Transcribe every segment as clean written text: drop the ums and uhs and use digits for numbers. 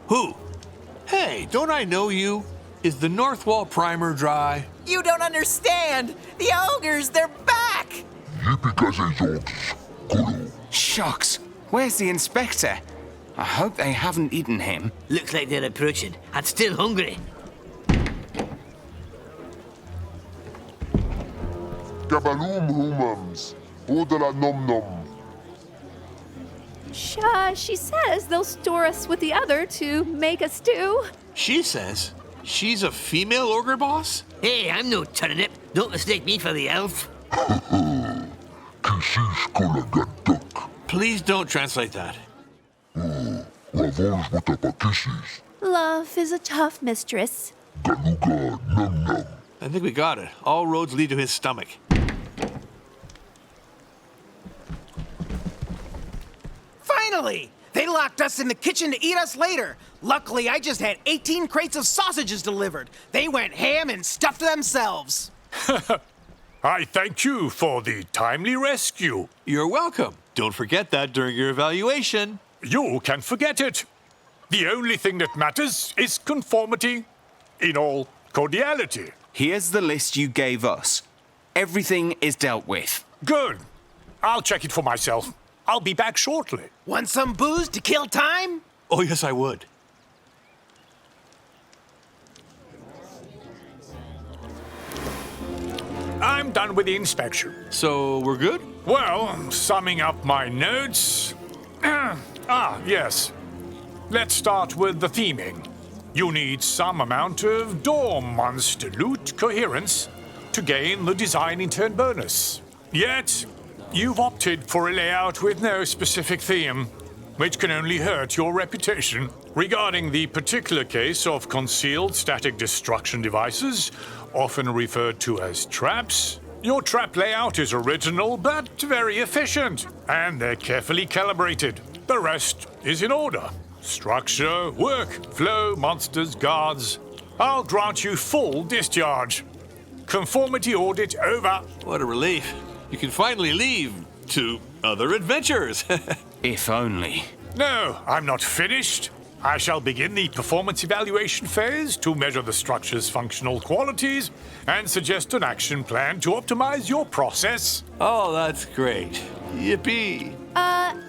Who? Hey, don't I know you? Is the north wall primer dry? You don't understand! The ogres, they're back! Shucks, where's the inspector? I hope they haven't eaten him. Looks like they're approaching. I'm still hungry. Gabaloom humums. Odala nom nom. She says they'll store us with the other to make a stew. She says she's a female ogre boss? Hey, I'm no turnip. Don't mistake me for the elf. Please don't translate that. Love is a tough mistress. I think we got it. All roads lead to his stomach. Finally! They locked us in the kitchen to eat us later. Luckily, I just had 18 crates of sausages delivered. They went ham and stuffed themselves. I thank you for the timely rescue. You're welcome. Don't forget that during your evaluation. You can forget it. The only thing that matters is conformity in all cordiality. Here's the list you gave us. Everything is dealt with. Good. I'll check it for myself. I'll be back shortly. Want some booze to kill time? Oh, yes, I would. I'm done with the inspection. So, we're good? Well, summing up my notes... yes. Let's start with the theming. You need some amount of dorm monster loot coherence to gain the design in-turn bonus. Yet, you've opted for a layout with no specific theme, which can only hurt your reputation. Regarding the particular case of concealed static destruction devices, often referred to as traps, your trap layout is original but very efficient, and they're carefully calibrated. The rest is in order. Structure, work, flow, monsters, guards. I'll grant you full discharge. Conformity audit over. What a relief. You can finally leave to other adventures. If only. No, I'm not finished. I shall begin the performance evaluation phase to measure the structure's functional qualities and suggest an action plan to optimize your process. Oh, that's great. Yippee.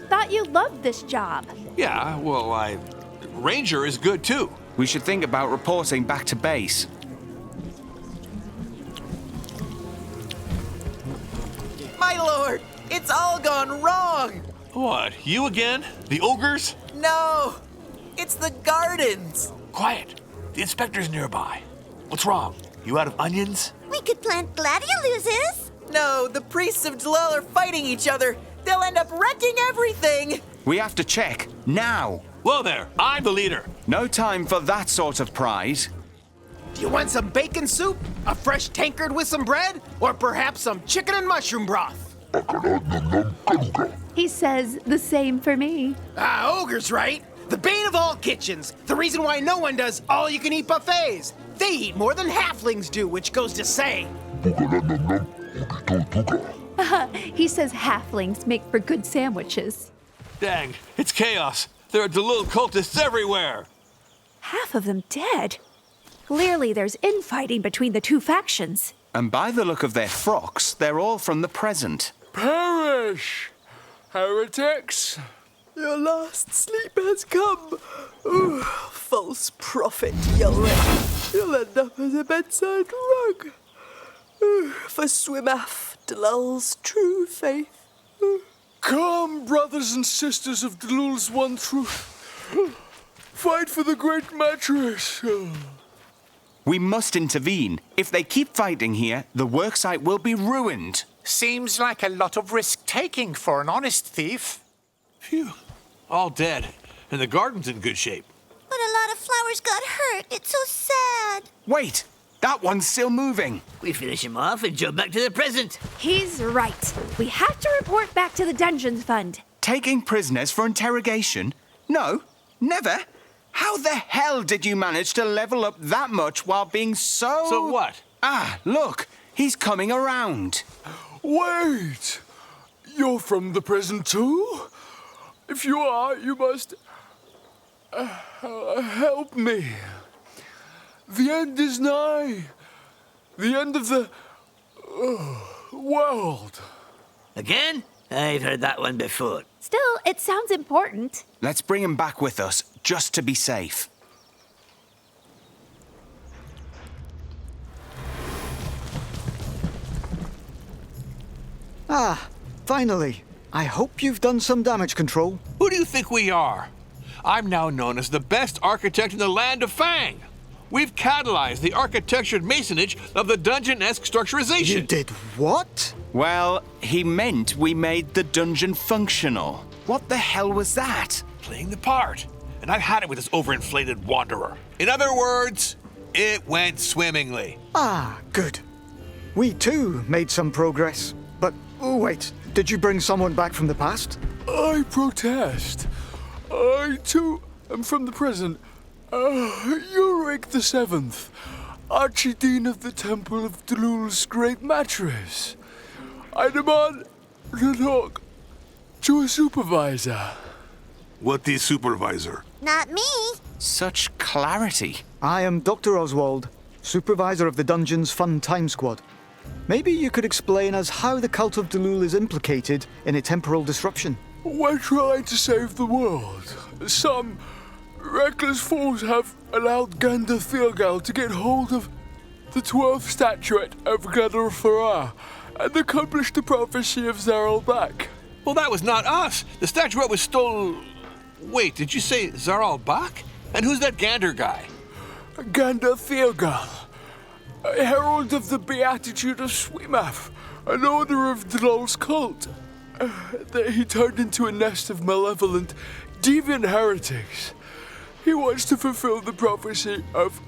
Thought you loved this job. Yeah, well, Ranger is good too. We should think about reporting back to base. My lord, it's all gone wrong! What, you again? The ogres? No! It's the gardens! Quiet. The inspector's nearby. What's wrong? You out of onions? We could plant gladioluses. No, the priests of Dalal are fighting each other. They'll end up wrecking everything! We have to check, now. Whoa there, I'm the leader. No time for that sort of pride. Do you want some bacon soup? A fresh tankard with some bread? Or perhaps some chicken and mushroom broth? He says the same for me. Ogre's right. The bane of all kitchens. The reason why no one does all-you-can-eat buffets. They eat more than halflings do, which goes to say. He says halflings make for good sandwiches. Dang, it's chaos. There are Dalul cultists everywhere. Half of them dead. Clearly there's infighting between the two factions. And by the look of their frocks, they're all from the present. Perish, heretics! Your last sleep has come. Ooh, false prophet, you'll end up as a bedside rug. Ooh, for Swimaf, Dalal's true faith. Ooh. Come, brothers and sisters of Dalul's one truth. Fight for the great mattress. We must intervene. If they keep fighting here, the worksite will be ruined. Seems like a lot of risk-taking for an honest thief. Phew. All dead. And the garden's in good shape. But a lot of flowers got hurt. It's so sad. Wait! That one's still moving. We finish him off and jump back to the present. He's right. We have to report back to the Dungeons Fund. Taking prisoners for interrogation? No, never. How the hell did you manage to level up that much while being so... So what? Ah, look, he's coming around. Wait! You're from the present too? If you are, you must... Help me. The end is nigh. The end of the world. Again? I've heard that one before. Still, it sounds important. Let's bring him back with us, just to be safe. Ah, finally. I hope you've done some damage control. Who do you think we are? I'm now known as the best architect in the land of Fang. We've catalyzed the architectured masonage of the dungeon-esque structurization. You did what? Well, he meant we made the dungeon functional. What the hell was that? Playing the part. And I've had it with this overinflated wanderer. In other words, it went swimmingly. Ah, good. We too made some progress. But, oh wait, did you bring someone back from the past? I protest. I too am from the present. Ulrich the Seventh, Archdean of the Temple of Dlul's Great Mattress. I demand to talk to a supervisor. What is supervisor? Not me. Such clarity. I am Dr. Oswald, supervisor of the Dungeon's Fun Time Squad. Maybe you could explain us how the cult of Dlul is implicated in a temporal disruption. We're trying to save the world. Some reckless fools have allowed Gander Thilgal to get hold of the 12th statuette of Gadar Farah and accomplish the prophecy of Naheulbeuk. Well, that was not us. The statuette was stolen. Wait, did you say Naheulbeuk? And who's that Gander guy? Gander Thilgal, a herald of the Beatitude of Sweetmouth, an order of Dlul's cult. That he turned into a nest of malevolent, deviant heretics. He wants to fulfill the prophecy of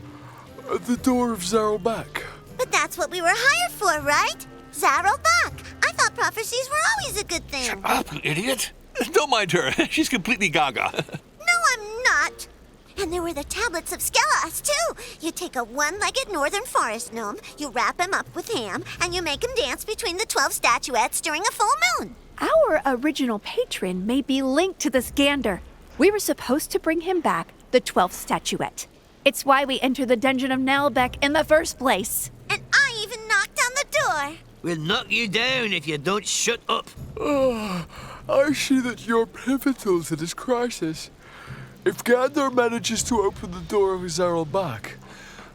the door of Naheulbeuk. But that's what we were hired for, right? Naheulbeuk. I thought prophecies were always a good thing. Shut up, you idiot. Don't mind her. She's completely gaga. No, I'm not. And there were the tablets of Skelos, too. You take a one-legged northern forest gnome, you wrap him up with ham, and you make him dance between the 12 statuettes during a full moon. Our original patron may be linked to this Gander. We were supposed to bring him back the 12th statuette. It's why we entered the dungeon of Naheulbeuk in the first place. And I even knocked on the door. We'll knock you down if you don't shut up. I see that you're pivotal to this crisis. If Gander manages to open the door of Naheulbeuk,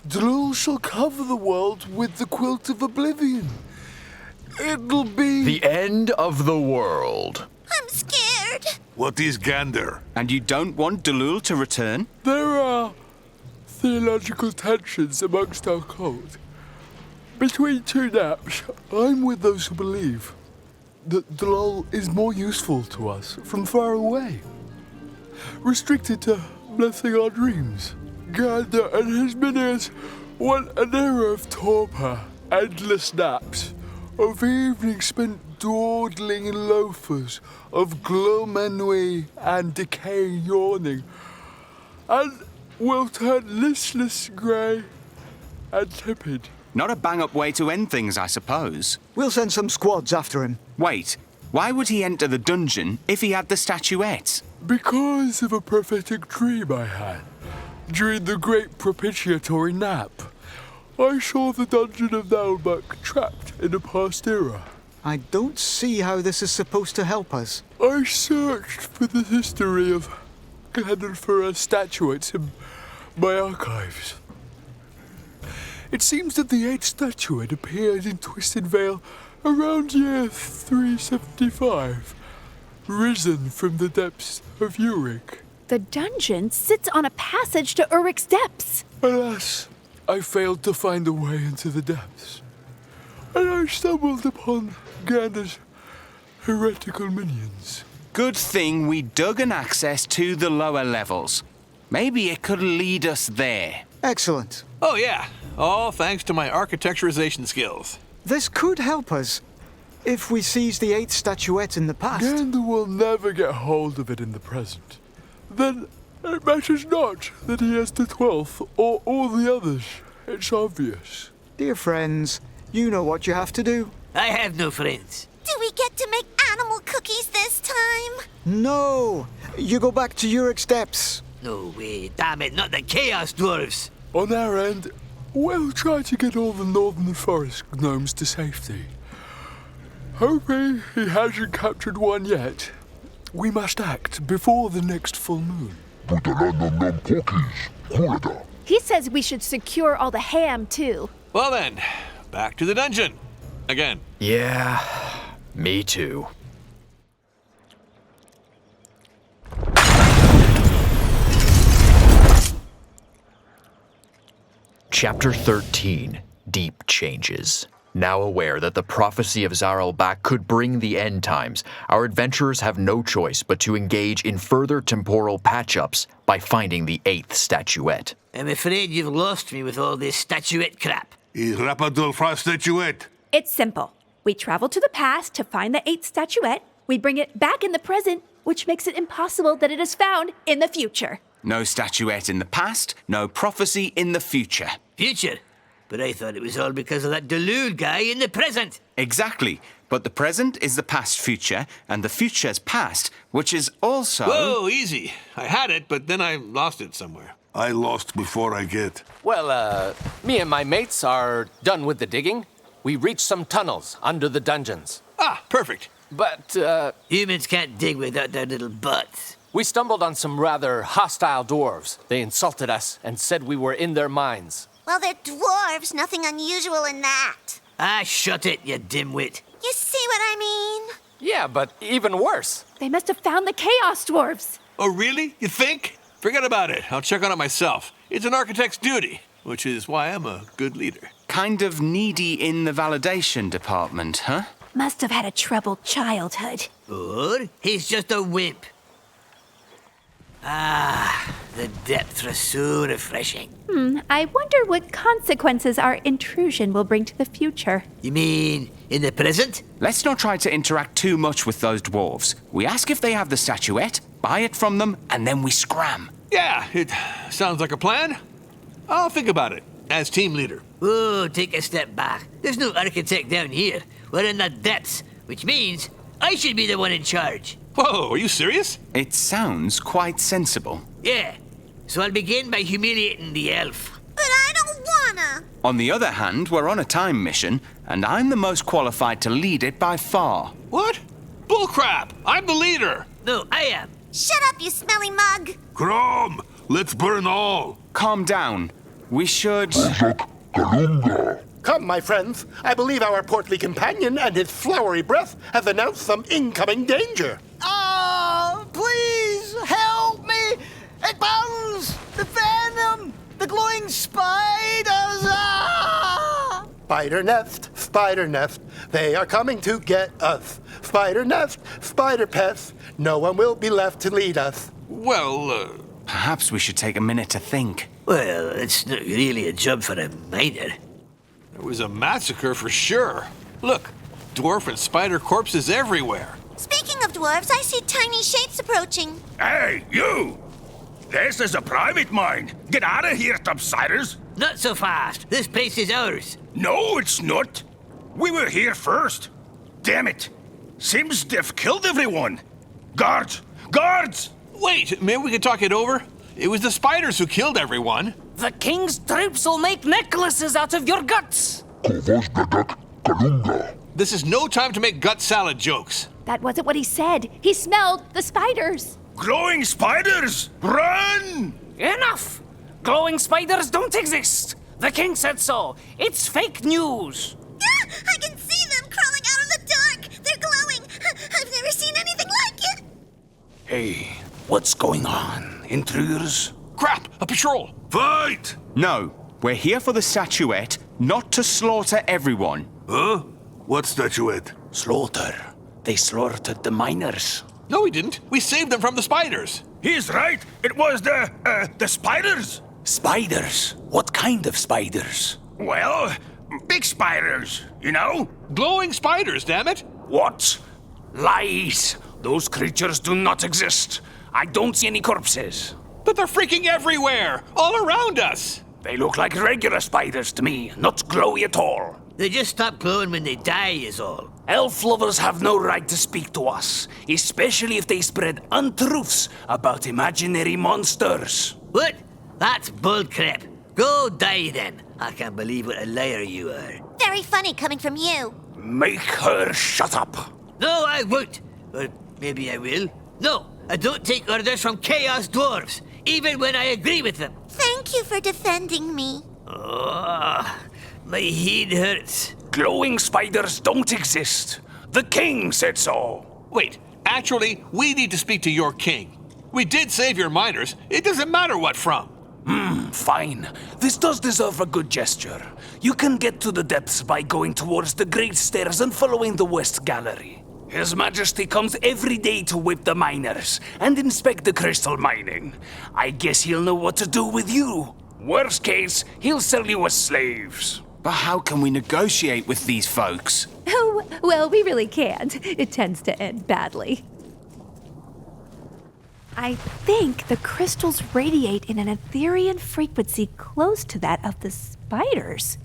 Dlul shall cover the world with the quilt of oblivion. It'll be the end of the world. I'm scared. What is Gander? And you don't want Dlul to return? There are theological tensions amongst our cult. Between two naps, I'm with those who believe that Dlul is more useful to us from far away. Restricted to blessing our dreams. Gander and his minions want an era of torpor, endless naps, of evenings spent dawdling in loafers, of glum ennui and decaying yawning, and will turn listless, grey, and tepid. Not a bang-up way to end things, I suppose. We'll send some squads after him. Wait, why would he enter the dungeon if he had the statuette? Because of a prophetic dream I had during the great propitiatory nap. I saw the dungeon of Naheulbeuk trapped in a past era. I don't see how this is supposed to help us. I searched for the history of Glenfar's statuettes in my archives. It seems that the 8th statuette appeared in Twisted Vale around year 375, risen from the depths of Ulrich. The dungeon sits on a passage to Ulrich's depths. Alas, I failed to find a way into the depths, and I stumbled upon Gander's heretical minions. Good thing we dug an access to the lower levels. Maybe it could lead us there. Excellent. Oh, yeah. All thanks to my architecturization skills. This could help us if we seize the 8th statuette in the past. Gander will never get hold of it in the present. Then it matters not that he has the 12th or all the others. It's obvious. Dear friends, you know what you have to do. I have no friends. Do we get to make animal cookies this time? No! You go back to Ulrich's depths. No way, damn it, not the Chaos Dwarves! On our end, we'll try to get all the northern forest gnomes to safety. Hoping he hasn't captured one yet. We must act before the next full moon. He says we should secure all the ham, too. Well then, back to the dungeon. Again. Yeah, me too. Chapter 13, Deep Changes. Now aware that the prophecy of Naheulbeuk could bring the end times, our adventurers have no choice but to engage in further temporal patch-ups by finding the 8th statuette. I'm afraid you've lost me with all this statuette crap. It's simple. We travel to the past to find the 8th statuette, we bring it back in the present, which makes it impossible that it is found in the future. No statuette in the past, no prophecy in the future. Future? But I thought it was all because of that Delul guy in the present. Exactly. But the present is the past future, and the future's past, which is also... Whoa, easy. I had it, but then I lost it somewhere. I lost before I get. Well, me and my mates are done with the digging. We reached some tunnels under the dungeons. Ah, perfect. But, humans can't dig without their little butts. We stumbled on some rather hostile dwarves. They insulted us and said we were in their minds. Well, they're dwarves. Nothing unusual in that. Ah, shut it, you dimwit. You see what I mean? Yeah, but even worse. They must have found the Chaos Dwarves. Oh, really? You think? Forget about it. I'll check on it myself. It's an architect's duty, which is why I'm a good leader. Kind of needy in the validation department, huh? Must have had a troubled childhood. Or he's just a wimp. Ah, the depths are so refreshing. I wonder what consequences our intrusion will bring to the future. You mean in the present? Let's not try to interact too much with those dwarves. We ask if they have the statuette, buy it from them, and then we scram. Yeah, it sounds like a plan. I'll think about it as team leader. Whoa, take a step back. There's no architect down here. We're in the depths, which means I should be the one in charge. Whoa, are you serious? It sounds quite sensible. Yeah, so I'll begin by humiliating the elf. But I don't wanna. On the other hand, we're on a time mission, and I'm the most qualified to lead it by far. What? Bullcrap! I'm the leader! No, I am. Shut up, you smelly mug. Crom, let's burn all. Calm down. We should... Come, my friends. I believe our portly companion and his flowery breath have announced some incoming danger. Oh, please help me! It burns! The venom! The glowing spiders! Ah! Spider nest, they are coming to get us. Spider nest, spider pest, no one will be left to lead us. Well, Perhaps we should take a minute to think. Well, it's not really a job for a miner. There was a massacre for sure. Look, dwarf and spider corpses everywhere. Speaking of dwarves, I see tiny shapes approaching. Hey, you! This is a private mine. Get out of here, topsiders. Not so fast. This place is ours. No, it's not. We were here first. Damn it. Seems they've killed everyone. Guards! Guards! Wait, maybe we could talk it over? It was the spiders who killed everyone. The king's troops will make necklaces out of your guts! This is no time to make gut salad jokes. That wasn't what he said. He smelled the spiders. Glowing spiders! Run! Enough! Glowing spiders don't exist! The king said so. It's fake news. Ah, I can see them crawling out of the dark. They're glowing. I've never seen anything like it. Hey, what's going on? Intruders? Crap! A patrol! Fight! No, we're here for the statuette, not to slaughter everyone. Huh? What statuette? Slaughter. They slaughtered the miners. No, we didn't. We saved them from the spiders. He's right. It was the spiders. Spiders? What kind of spiders? Well, big spiders, you know? Glowing spiders, damn it! What? Lies. Those creatures do not exist. I don't see any corpses. But they're freaking everywhere! All around us! They look like regular spiders to me, not glowy at all. They just stop glowing when they die, is all. Elf lovers have no right to speak to us, especially if they spread untruths about imaginary monsters. What? That's bullcrap. Go die then. I can't believe what a liar you are. Very funny coming from you. Make her shut up. No, I won't. Or maybe I will. No, I don't take orders from Chaos Dwarves, even when I agree with them. Thank you for defending me. Oh, my head hurts. Glowing spiders don't exist. The king said so. Wait, actually, we need to speak to your king. We did save your miners. It doesn't matter what from. Fine. This does deserve a good gesture. You can get to the depths by going towards the Great Stairs and following the West Gallery. His Majesty comes every day to whip the miners and inspect the crystal mining. I guess he'll know what to do with you. Worst case, he'll sell you as slaves. But how can we negotiate with these folks? Oh, well, we really can't. It tends to end badly. I think the crystals radiate in an Etherian frequency close to that of the spiders.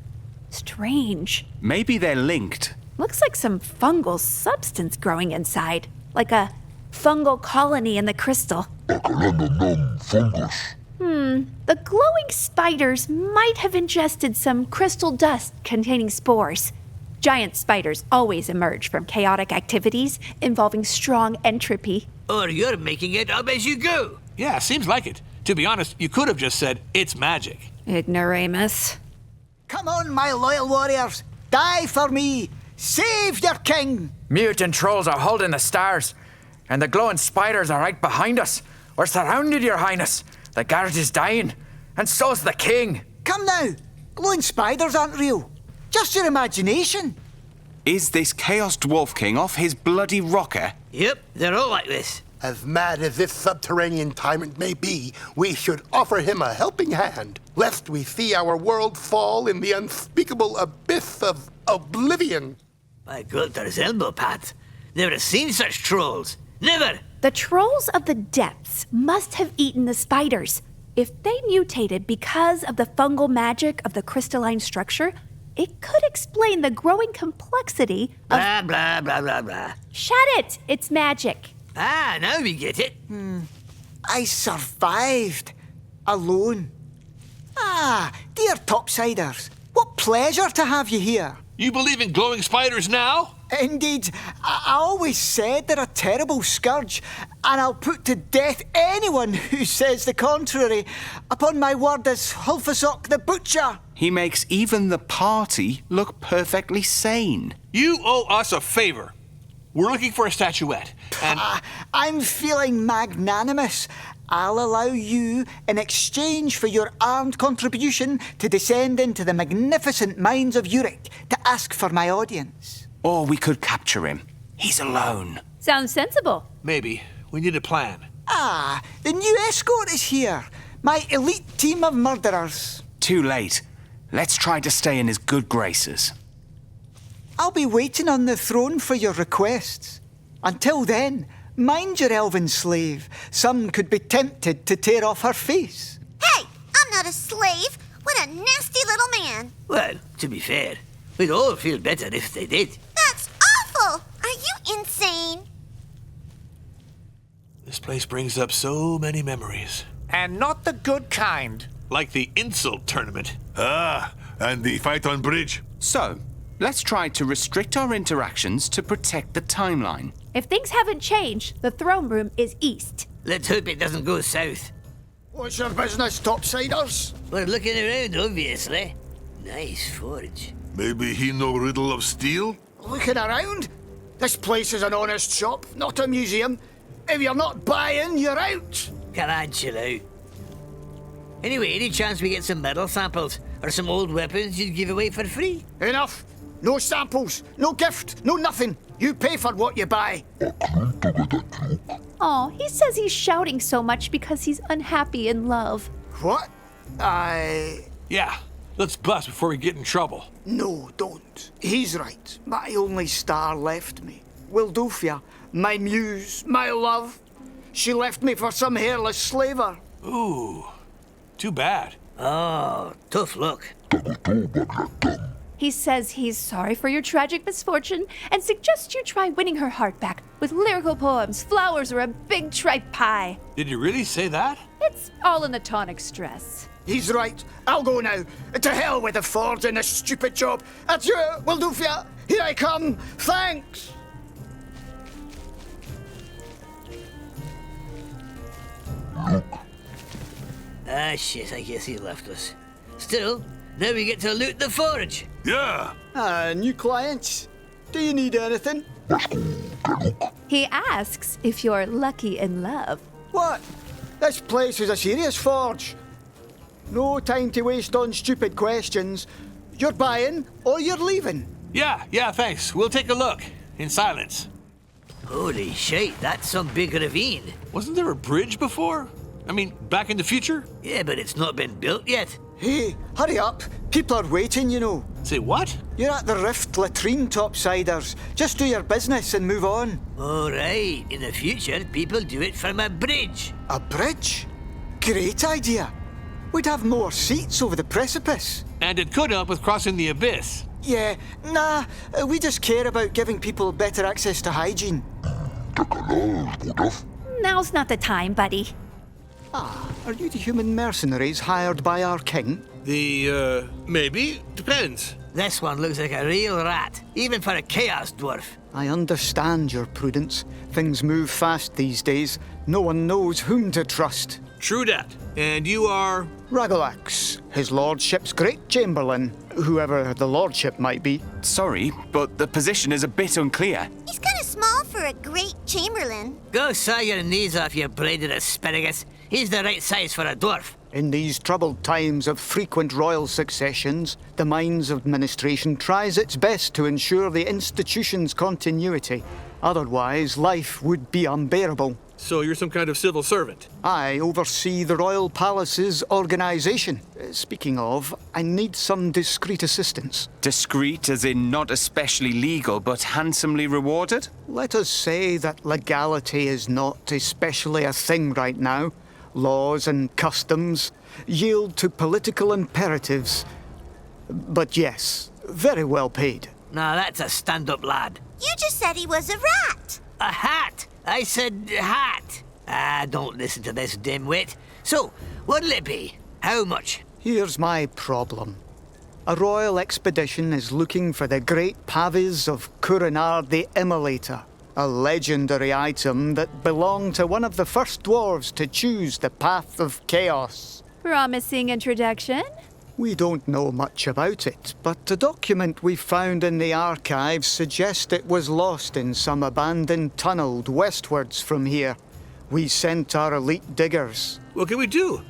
Strange. Maybe they're linked. Looks like some fungal substance growing inside, like a fungal colony in the crystal. Fungus. The glowing spiders might have ingested some crystal dust containing spores. Giant spiders always emerge from chaotic activities involving strong entropy. Or you're making it up as you go. Yeah, seems like it. To be honest, you could have just said, it's magic. Ignoramus. Come on, my loyal warriors. Die for me. Save your king. Mutant trolls are holding the stars, and the glowing spiders are right behind us. We're surrounded, Your Highness. The guard is dying, and so's the king. Come now. Glowing spiders aren't real. Just your imagination. Is this Chaos Dwarf King off his bloody rocker? Yep, they're all like this. As mad as this subterranean tyrant may be, we should offer him a helping hand, lest we see our world fall in the unspeakable abyss of oblivion. My God, there's elbow pads. Never seen such trolls. Never! The trolls of the depths must have eaten the spiders. If they mutated because of the fungal magic of the crystalline structure, it could explain the growing complexity of... Blah, blah, blah, blah, blah. Shut it! It's magic. Ah, now we get it. I survived. Alone. Ah, dear Topsiders. What pleasure to have you here. You believe in glowing spiders now? Indeed. I always said they're a terrible scourge, and I'll put to death anyone who says the contrary. Upon my word as Hulfasok the Butcher. He makes even the party look perfectly sane. You owe us a favor. We're looking for a statuette, and... I'm feeling magnanimous. I'll allow you, in exchange for your armed contribution, to descend into the magnificent mines of Uruk to ask for my audience. Or we could capture him. He's alone. Sounds sensible. Maybe. We need a plan. Ah, the new escort is here. My elite team of murderers. Too late. Let's try to stay in his good graces. I'll be waiting on the throne for your requests. Until then, mind your elven slave. Some could be tempted to tear off her face. Hey, I'm not a slave. What a nasty little man. Well, to be fair, we'd all feel better if they did. That's awful. Are you insane? This place brings up so many memories. And not the good kind. Like the insult tournament. Ah, and the fight on bridge. So, let's try to restrict our interactions to protect the timeline. If things haven't changed, the throne room is east. Let's hope it doesn't go south. What's your business, Topsiders? We're looking around, obviously. Nice forge. Maybe he no riddle of steel? Looking around? This place is an honest shop, not a museum. If you're not buying, you're out. Come on, chill out. Anyway, any chance we get some metal samples or some old weapons you'd give away for free? Enough. No samples, no gift, no nothing. You pay for what you buy. Oh, he says he's shouting so much because he's unhappy in love. What? Yeah, let's bust before we get in trouble. No, don't. He's right. My only star left me. Wildofia, my muse, my love. She left me for some hairless slaver. Ooh, too bad. Oh, tough luck. He says he's sorry for your tragic misfortune and suggests you try winning her heart back with lyrical poems, flowers, or a big tripe pie. Did you really say that? It's all in the tonic stress. He's right. I'll go now. To hell with the forge and the stupid job. Adieu, Wildufia. Here I come. Thanks. Ah, shit, I guess he left us. Still, now we get to loot the forge. Yeah. New clients. Do you need anything? He asks if you're lucky in love. What? This place is a serious forge. No time to waste on stupid questions. You're buying or you're leaving. Yeah, thanks. We'll take a look. In silence. Holy shit, that's some big ravine. Wasn't there a bridge before? I mean, back in the future? Yeah, but it's not been built yet. Hey, hurry up. People are waiting, you know. Say what? You're at the Rift latrine topsiders. Just do your business and move on. All right, in the future, people do it from a bridge. A bridge? Great idea. We'd have more seats over the precipice. And it could help with crossing the abyss. Yeah, nah, we just care about giving people better access to hygiene. Now's not the time, buddy. Ah, are you the human mercenaries hired by our king? Maybe. Depends. This one looks like a real rat, even for a chaos dwarf. I understand your prudence. Things move fast these days. No one knows whom to trust. True that. And you are? Ragalax, his lordship's great chamberlain, whoever the lordship might be. Sorry, but the position is a bit unclear. He's kind of small for a great chamberlain. Go saw your knees off, you braided asparagus. He's the right size for a dwarf. In these troubled times of frequent royal successions, the Mines Administration tries its best to ensure the institution's continuity. Otherwise, life would be unbearable. So you're some kind of civil servant? I oversee the Royal Palace's organisation. Speaking of, I need some discreet assistance. Discreet as in not especially legal, but handsomely rewarded? Let us say that legality is not especially a thing right now. Laws and customs yield to political imperatives. But yes, very well paid. Now that's a stand-up lad. You just said he was a rat. A hat! I said hat. Ah, don't listen to this dimwit. So, what'll it be? How much? Here's my problem. A royal expedition is looking for the great pavis of Kurinar the Immolator, a legendary item that belonged to one of the first dwarves to choose the path of chaos. Promising introduction? We don't know much about it, but a document we found in the archives suggests it was lost in some abandoned tunnel westwards from here. We sent our elite diggers. What can we do?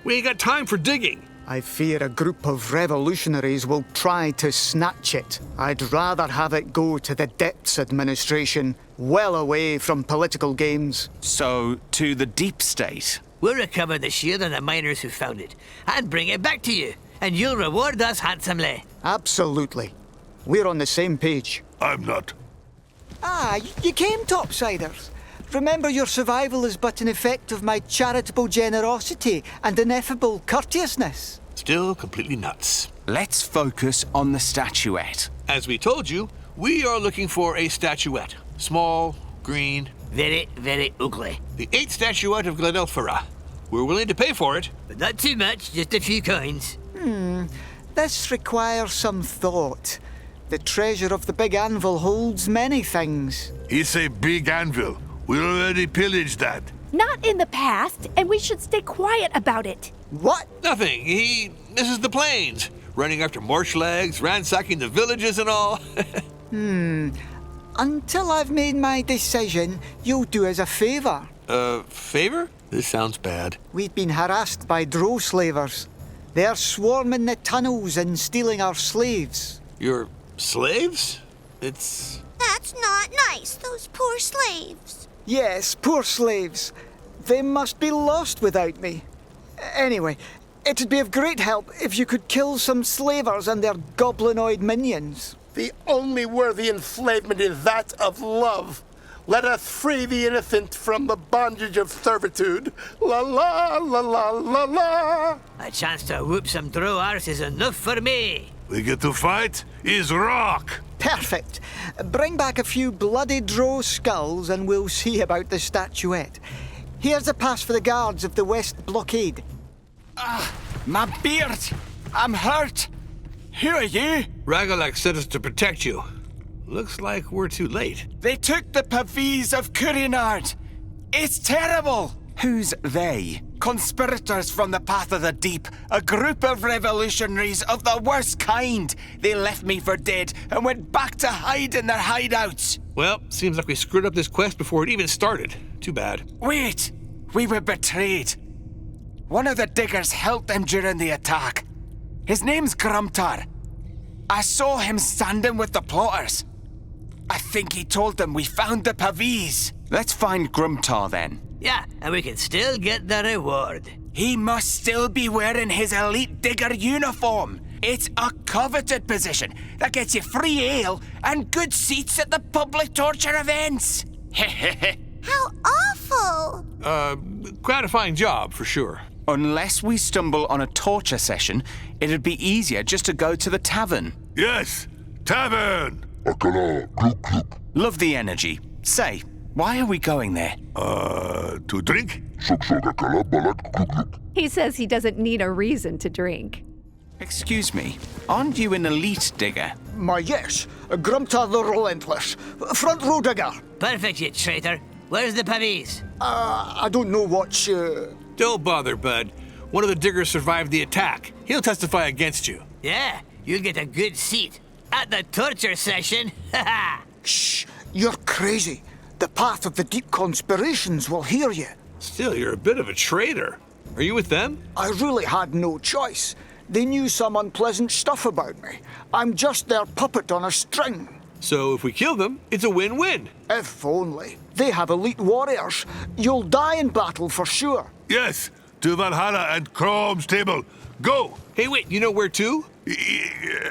We ain't got time for digging. I fear a group of revolutionaries will try to snatch it. I'd rather have it go to the Depths Administration, well away from political games. So, to the deep state? We'll recover the shield and the miners who found it, and bring it back to you. And you'll reward us handsomely. Absolutely. We're on the same page. I'm not. Ah, you came, topsiders. Remember, your survival is but an effect of my charitable generosity and ineffable courteousness. Still completely nuts. Let's focus on the statuette. As we told you, we are looking for a statuette. Small, green. Very, very ugly. The 8th statuette of Glenelfera. We're willing to pay for it. But not too much, just a few coins. This requires some thought. The treasure of the big anvil holds many things. It's a big anvil. We already pillaged that. Not in the past, and we should stay quiet about it. What? Nothing. He misses the plains. Running after marshlegs, ransacking the villages and all. Until I've made my decision, you'll do us a favour. Favor? This sounds bad. We've been harassed by drow slavers. They're swarming the tunnels and stealing our slaves. Your slaves? It's... That's not nice, those poor slaves. Yes, poor slaves. They must be lost without me. Anyway, it'd be of great help if you could kill some slavers and their goblinoid minions. The only worthy enslavement is that of love. Let us free the innocent from the bondage of servitude. La la la la la la. A chance to whoop some drow arse is enough for me. We get to fight is rock. Perfect. Bring back a few bloody drow skulls and we'll see about the statuette. Here's a pass for the guards of the West Blockade. Ah, my beard! I'm hurt! Who are you? Ragalak sent us to protect you. Looks like we're too late. They took the pavis of Kurinard. It's terrible! Who's they? Conspirators from the Path of the Deep. A group of revolutionaries of the worst kind. They left me for dead and went back to hide in their hideouts. Well, seems like we screwed up this quest before it even started. Too bad. Wait! We were betrayed. One of the diggers helped them during the attack. His name's Grumtar. I saw him standing with the plotters. I think he told them we found the pavis. Let's find Grumtar then. Yeah, and we can still get the reward. He must still be wearing his elite digger uniform. It's a coveted position that gets you free ale and good seats at the public torture events. How awful! Gratifying job, for sure. Unless we stumble on a torture session, it'd be easier just to go to the tavern. Yes, tavern! Love the energy. Say, why are we going there? To drink? He says he doesn't need a reason to drink. Excuse me, aren't you an elite digger? Yes, Grumtar the Relentless. Front row digger. Perfect, you traitor. Where's the pavis? I don't know what's... Don't bother, bud. One of the diggers survived the attack. He'll testify against you. Yeah, you'll get a good seat at the torture session. Shh, you're crazy. The Path of the Deep conspirations will hear you. Still, you're a bit of a traitor. Are you with them? I really had no choice. They knew some unpleasant stuff about me. I'm just their puppet on a string. So if we kill them, it's a win-win. If only. They have elite warriors. You'll die in battle for sure. Yes, to Valhalla and Crom's table. Go! Hey, wait, you know where to?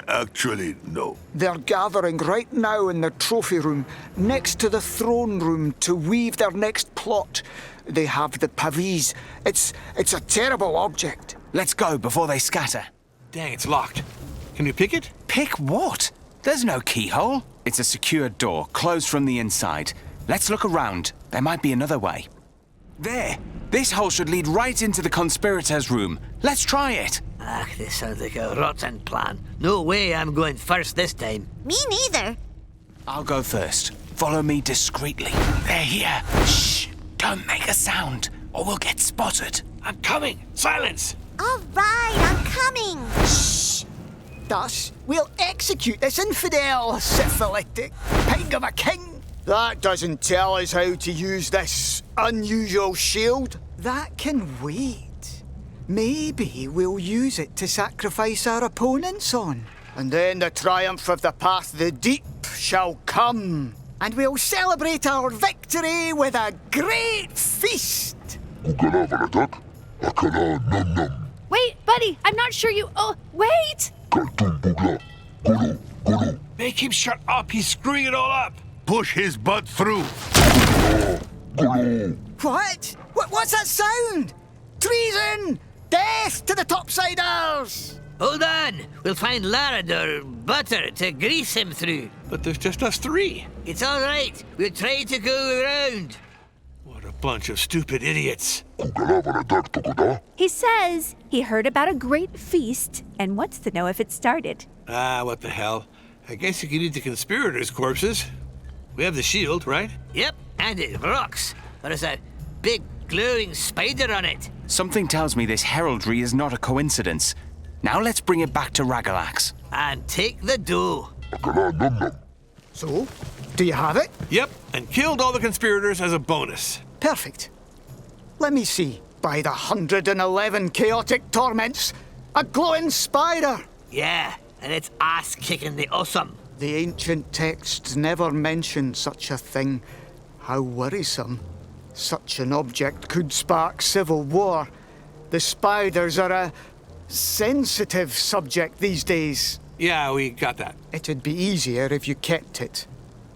Actually, no. They're gathering right now in the trophy room, next to the throne room, to weave their next plot. They have the pavis. It's a terrible object. Let's go before they scatter. Dang, it's locked. Can you pick it? Pick what? There's no keyhole. It's a secured door, closed from the inside. Let's look around. There might be another way. There! This hole should lead right into the conspirators' room. Let's try it. Ah, this sounds like a rotten plan. No way I'm going first this time. Me neither. I'll go first. Follow me discreetly. They're here. Shh! Don't make a sound, or we'll get spotted. I'm coming! Silence! All right, I'm coming. Shh! Thus, we'll execute this infidel, syphilitic pig of a king. That doesn't tell us how to use this unusual shield. That can wait. Maybe we'll use it to sacrifice our opponents on. And then the triumph of the Path of the Deep shall come. And we'll celebrate our victory with a great feast. Wait, buddy, I'm not sure you... Oh, wait! Make him shut up. He's screwing it all up. Push his butt through. What? What's that sound? Treason! Death to the topsiders! Hold on. We'll find lard or butter to grease him through. But there's just us three. It's all right. We'll try to go around. What a bunch of stupid idiots. He says he heard about a great feast and wants to know if it started. Ah, what the hell. I guess you can eat the conspirators' corpses. We have the shield, right? Yep, and it rocks. There's a big glowing spider on it. Something tells me this heraldry is not a coincidence. Now let's bring it back to Ragalax. And take the dough. So, do you have it? Yep, and killed all the conspirators as a bonus. Perfect. Let me see. By the 111 chaotic torments, a glowing spider. Yeah, and it's ass-kicking the awesome. The ancient texts never mentioned such a thing. How worrisome. Such an object could spark civil war. The spiders are a sensitive subject these days. Yeah, we got that. It'd be easier if you kept it.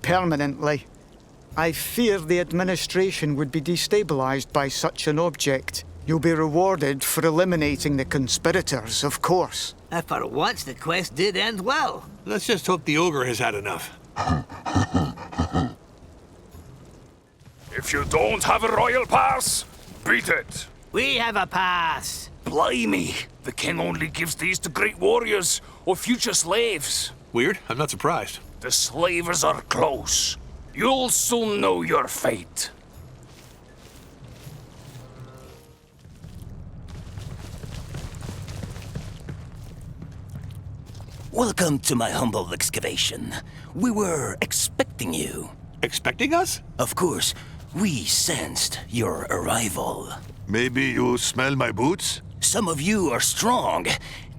Permanently. I fear the administration would be destabilized by such an object. You'll be rewarded for eliminating the conspirators, of course. For once, the quest did end well. Let's just hope the ogre has had enough. If you don't have a royal pass, beat it. We have a pass. Blimey, the king only gives these to great warriors or future slaves. Weird, I'm not surprised. The slavers are close. You'll soon know your fate. Welcome to my humble excavation. We were expecting you. Expecting us? Of course. We sensed your arrival. Maybe you smell my boots? Some of you are strong.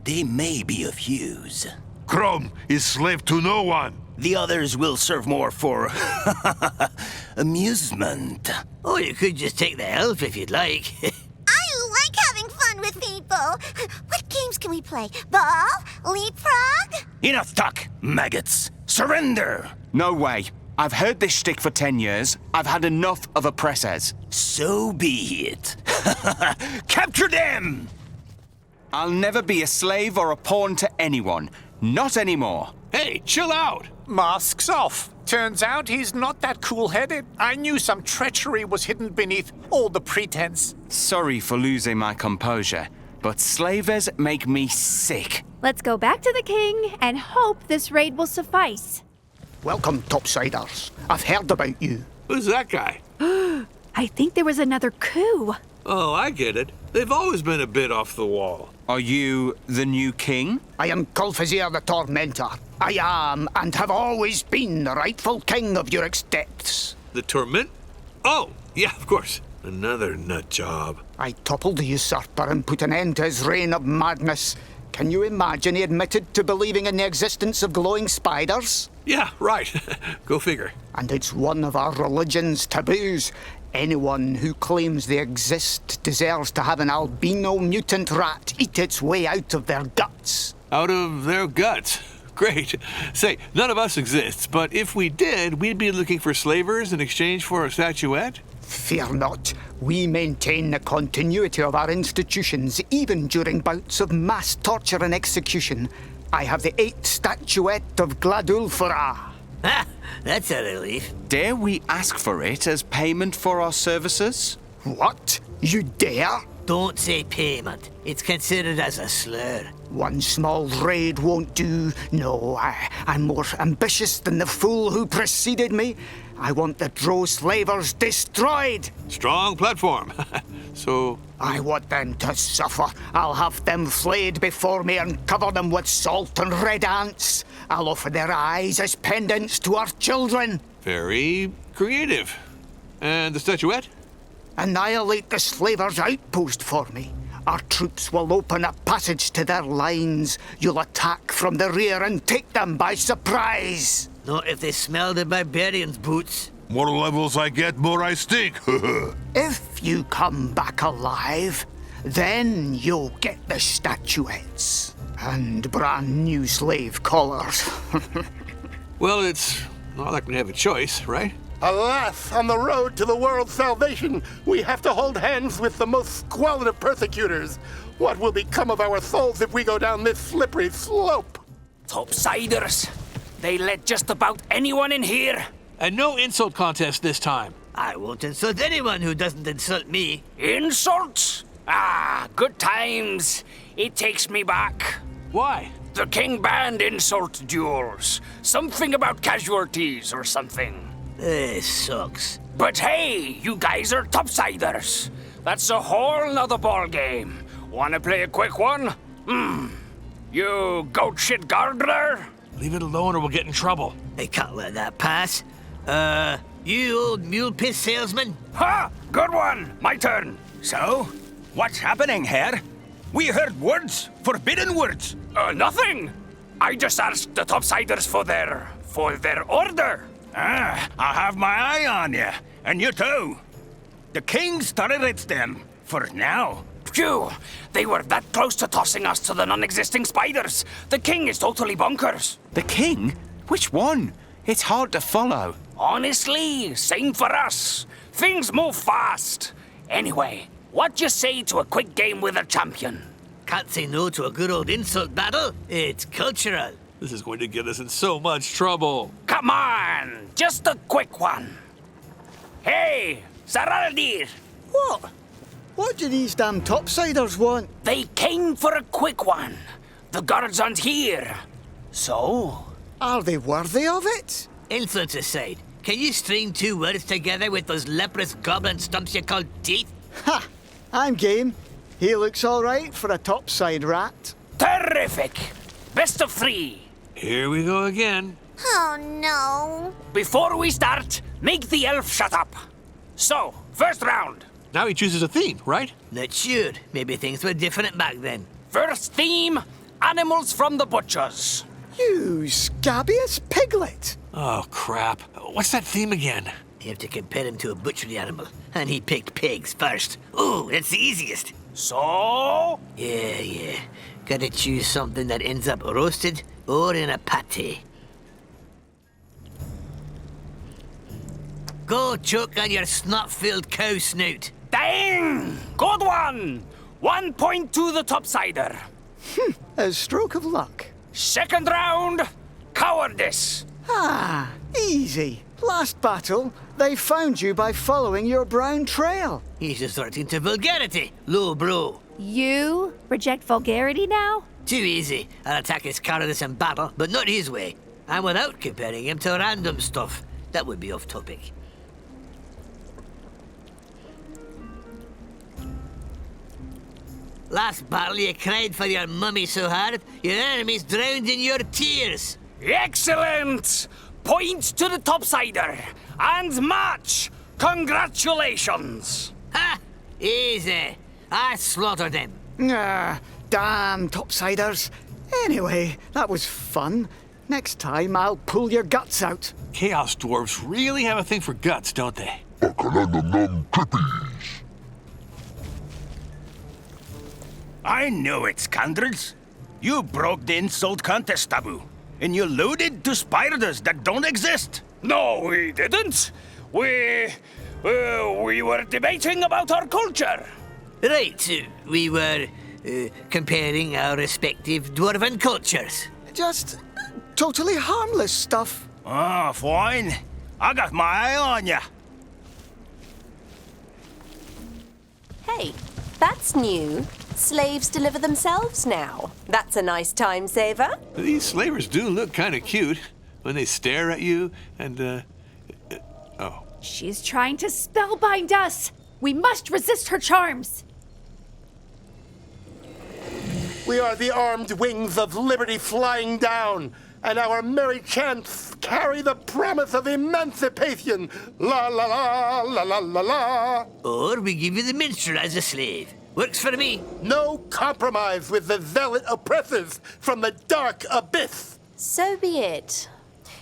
They may be of use. Chrome is slave to no one. The others will serve more for amusement. Oh, you could just take the elf if you'd like. I like having fun with people. What games can we play? Ball? Leapfrog? Enough talk, maggots. Surrender! No way. I've heard this shtick for 10 years. I've had enough of oppressors. So be it. Capture them! I'll never be a slave or a pawn to anyone. Not anymore. Hey, chill out! Masks off. Turns out he's not that cool-headed. I knew some treachery was hidden beneath all the pretense. Sorry for losing my composure, but slavers make me sick. Let's go back to the king and hope this raid will suffice. Welcome, topsiders. I've heard about you. Who's that guy? I think there was another coup. Oh, I get it. They've always been a bit off the wall. Are you the new king? I am Culfazir the Tormentor. I am and have always been the rightful king of Urik's depths. The torment? Oh, yeah, of course. Another nut job. I toppled the usurper and put an end to his reign of madness. Can you imagine he admitted to believing in the existence of glowing spiders? Yeah, right. Go figure. And it's one of our religion's taboos. Anyone who claims they exist deserves to have an albino mutant rat eat its way out of their guts. Out of their guts? Great. Say, none of us exists, but if we did, we'd be looking for slavers in exchange for a statuette? Fear not. We maintain the continuity of our institutions, even during bouts of mass torture and execution. I have the 8th statuette of Gladulfura. Ha! That's a relief. Dare we ask for it as payment for our services? What? You dare? Don't say payment. It's considered as a slur. One small raid won't do. No, I'm more ambitious than the fool who preceded me. I want the Drow slavers destroyed. Strong platform. So... I want them to suffer. I'll have them flayed before me and cover them with salt and red ants. I'll offer their eyes as pendants to our children. Very creative. And the statuette? Annihilate the slavers' outpost for me. Our troops will open a passage to their lines. You'll attack from the rear and take them by surprise. Not if they smell the barbarians' boots. More levels I get, more I stink. If you come back alive, then you'll get the statuettes. And brand new slave collars. Well, it's not like we have a choice, right? Alas, on the road to the world's salvation, we have to hold hands with the most squalid of persecutors. What will become of our souls if we go down this slippery slope? Topsiders. They let just about anyone in here. And no insult contest this time. I won't insult anyone who doesn't insult me. Insults? Ah, good times. It takes me back. Why? The king banned insult duels. Something about casualties or something. This sucks. But hey, you guys are topsiders. That's a whole nother ball game. Wanna play a quick one? You goat shit gardener? Leave it alone or we'll get in trouble. I can't let that pass. You old mule piss salesman. Ha! Good one! My turn. So, what's happening here? We heard words, forbidden words. Nothing. I just asked the topsiders for their order. Ah, I have my eye on you, and you too. The king's tolerates them, for now. Phew! They were that close to tossing us to the non-existing spiders. The king is totally bonkers. The king? Which one? It's hard to follow. Honestly, same for us. Things move fast. Anyway, what you say to a quick game with a champion? Can't say no to a good old insult battle. It's cultural. This is going to get us in so much trouble. Come on, just a quick one. Hey, Saraldir. What? What do these damn topsiders want? They came for a quick one. The guards aren't here. So? Are they worthy of it? Insults aside, can you string two words together with those leprous goblin stumps you call teeth? Ha! I'm game. He looks all right for a topside rat. Terrific! Best of 3. Here we go again. Oh, no. Before we start, make the elf shut up. So, first round. Now he chooses a theme, right? Not sure. Maybe things were different back then. First theme, animals from the butchers. You scabious piglet! Oh, crap. What's that theme again? You have to compare him to a butchery animal, and he picked pigs first. Ooh, that's the easiest. So? Yeah. Gotta choose something that ends up roasted or in a pate. Go choke on your snot-filled cow snout. Dang! Good one! 1 point to the topsider. A stroke of luck. Second round, cowardice. Ah, easy. Last battle, they found you by following your brown trail. He's resorting to vulgarity. Low bro. You reject vulgarity now? Too easy. I'll attack his cowardice in battle, but not his way. And without comparing him to random stuff. That would be off topic. Last battle you cried for your mummy so hard, your enemies drowned in your tears. Excellent! Point to the topsider. And match! Congratulations! Ha! Easy. I slaughtered him. Ah, damn topsiders. Anyway, that was fun. Next time I'll pull your guts out. Chaos dwarves really have a thing for guts, don't they? I know it, scoundrels. You broke the insult contest taboo, and you alluded to spiders that don't exist. No, we didn't. We were debating about our culture. Right, we were comparing our respective dwarven cultures. Just totally harmless stuff. Ah, fine. I got my eye on ya. Hey, that's new. Slaves deliver themselves now. That's a nice time saver. These slavers do look kind of cute when they stare at you and, oh. She's trying to spellbind us. We must resist her charms. We are the armed wings of liberty flying down, and our merry chants carry the promise of emancipation. La la la, la la la la. Or we give you the minstrel as a slave. Works for me. No compromise with the zealot oppressors from the dark abyss. So be it.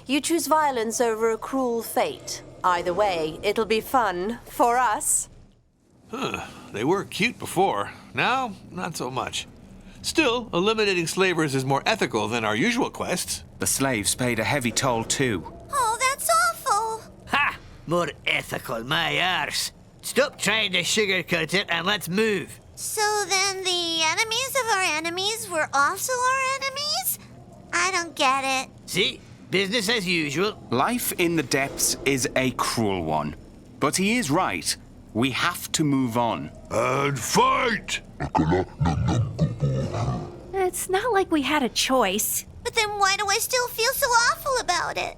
You choose violence over a cruel fate. Either way, it'll be fun for us. Huh. They were cute before. Now, not so much. Still, eliminating slavers is more ethical than our usual quests. The slaves paid a heavy toll too. Oh, that's awful. Ha! More ethical, my arse. Stop trying to sugarcoat it and let's move. So then the enemies of our enemies were also our enemies? I don't get it. See? Business as usual. Life in the depths is a cruel one. But he is right. We have to move on. And fight! It's not like we had a choice. But then why do I still feel so awful about it?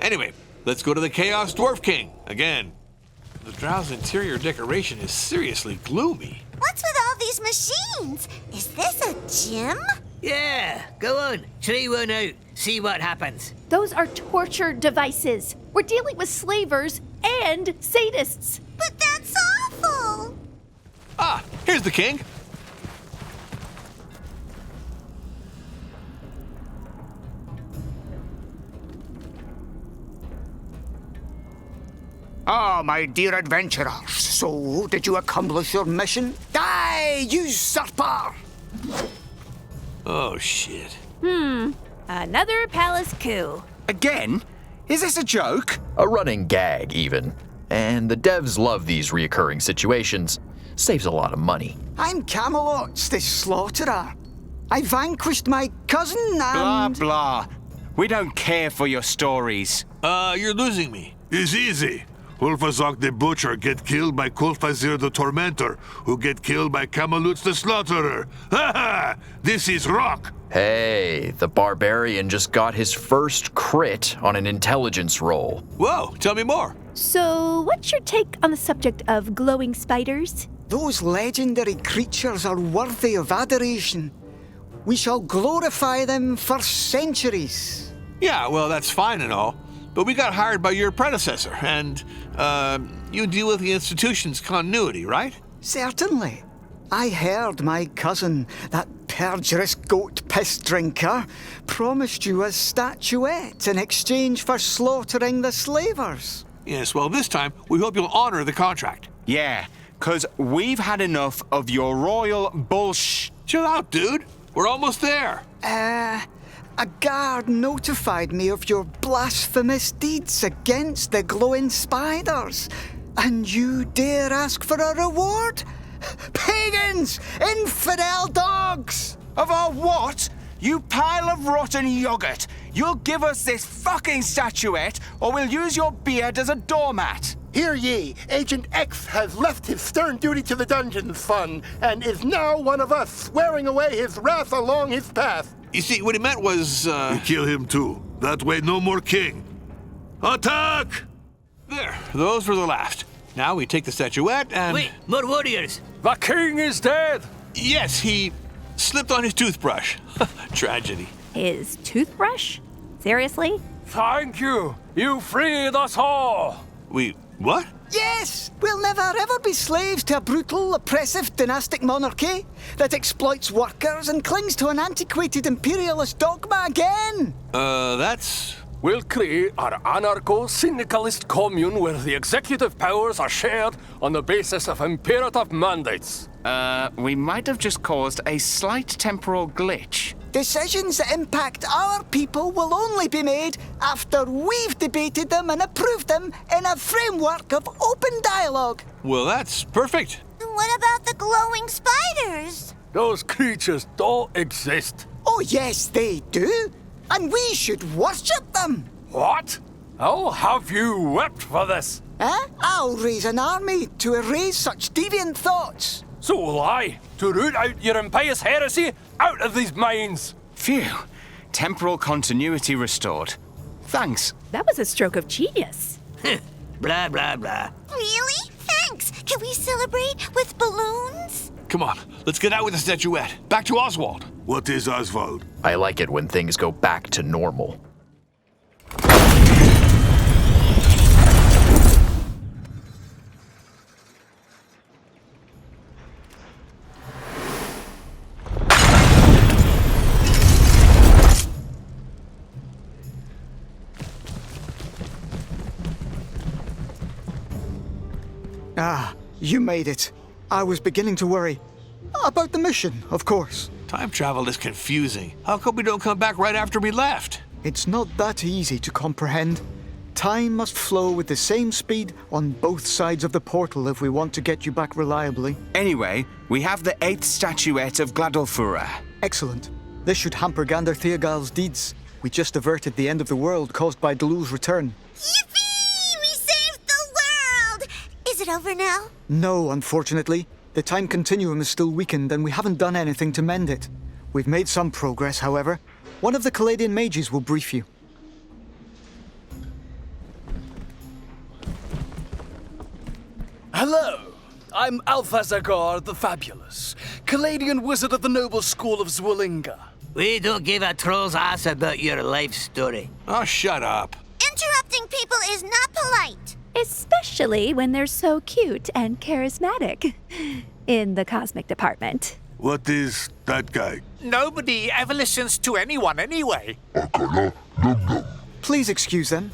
Anyway, let's go to the Chaos Dwarf King again. The drow's interior decoration is seriously gloomy. What's with all these machines? Is this a gym? Yeah, go on. Try one out. See what happens. Those are torture devices. We're dealing with slavers and sadists. But that's awful. Ah, here's the king. Ah, my dear adventurers. So, did you accomplish your mission? Die, usurper! Oh, shit. Another palace coup. Again? Is this a joke? A running gag, even. And the devs love these reoccurring situations. Saves a lot of money. I'm Camelot's the slaughterer. I vanquished my cousin and... Blah, blah. We don't care for your stories. You're losing me. It's easy. Ulfazok the Butcher get killed by Kulfazir the Tormentor, who get killed by Camelot the Slaughterer. Ha ha! This is rock! Hey, the barbarian just got his first crit on an intelligence roll. Whoa, tell me more. So, what's your take on the subject of glowing spiders? Those legendary creatures are worthy of adoration. We shall glorify them for centuries. Yeah, well, that's fine and all. But we got hired by your predecessor, and, you deal with the institution's continuity, right? Certainly. I heard my cousin, that perjurous goat piss drinker, promised you a statuette in exchange for slaughtering the slavers. Yes, well, this time, we hope you'll honor the contract. Yeah, 'cause we've had enough of your royal bullsh... Chill out, dude. We're almost there. A guard notified me of your blasphemous deeds against the glowing spiders. And you dare ask for a reward? Pagans! Infidel dogs! Of our what? You pile of rotten yogurt! You'll give us this fucking statuette, or we'll use your beard as a doormat! Hear ye, Agent X has left his stern duty to the Dungeons Fund, and is now one of us, swearing away his wrath along his path. You see, what he meant was, We kill him too. That way no more king. Attack! There, those were the last. Now we take the statuette and... Wait, more warriors! The king is dead! Yes, he slipped on his toothbrush. Tragedy. His toothbrush? Seriously? Thank you! You freed us all! What? Yes! We'll never ever be slaves to a brutal, oppressive dynastic monarchy that exploits workers and clings to an antiquated imperialist dogma again! That's... We'll create our anarcho-syndicalist commune where the executive powers are shared on the basis of imperative mandates. We might have just caused a slight temporal glitch. Decisions that impact our people will only be made after we've debated them and approved them in a framework of open dialogue. Well, that's perfect. What about the glowing spiders? Those creatures don't exist. Oh, yes, they do. And we should worship them. What? I'll have you whipped for this. I'll raise an army to erase such deviant thoughts. So will I, to root out your impious heresy out of these minds. Phew. Temporal continuity restored. Thanks. That was a stroke of genius. Blah, blah, blah. Really? Thanks. Can we celebrate with balloons? Come on, let's get out with the statuette. Back to Oswald. What is Oswald? I like it when things go back to normal. Ah, you made it. I was beginning to worry. About the mission, of course. Time travel is confusing. How come we don't come back right after we left? It's not that easy to comprehend. Time must flow with the same speed on both sides of the portal if we want to get you back reliably. Anyway, we have the 8th statuette of Gladolfura. Excellent. This should hamper Gander Theogal's deeds. We just averted the end of the world caused by Delul's return. Yippee! We saved the world! Is it over now? No, unfortunately. The time continuum is still weakened and we haven't done anything to mend it. We've made some progress, however. One of the Caladian mages will brief you. Hello, I'm Alphazagor the Fabulous, Caladian wizard of the noble school of Zwillinga. We don't give a troll's ass about your life story. Oh, shut up. Interrupting people is not polite. Especially when they're so cute and charismatic in the cosmic department. What is that guy? Nobody ever listens to anyone anyway. Please excuse them.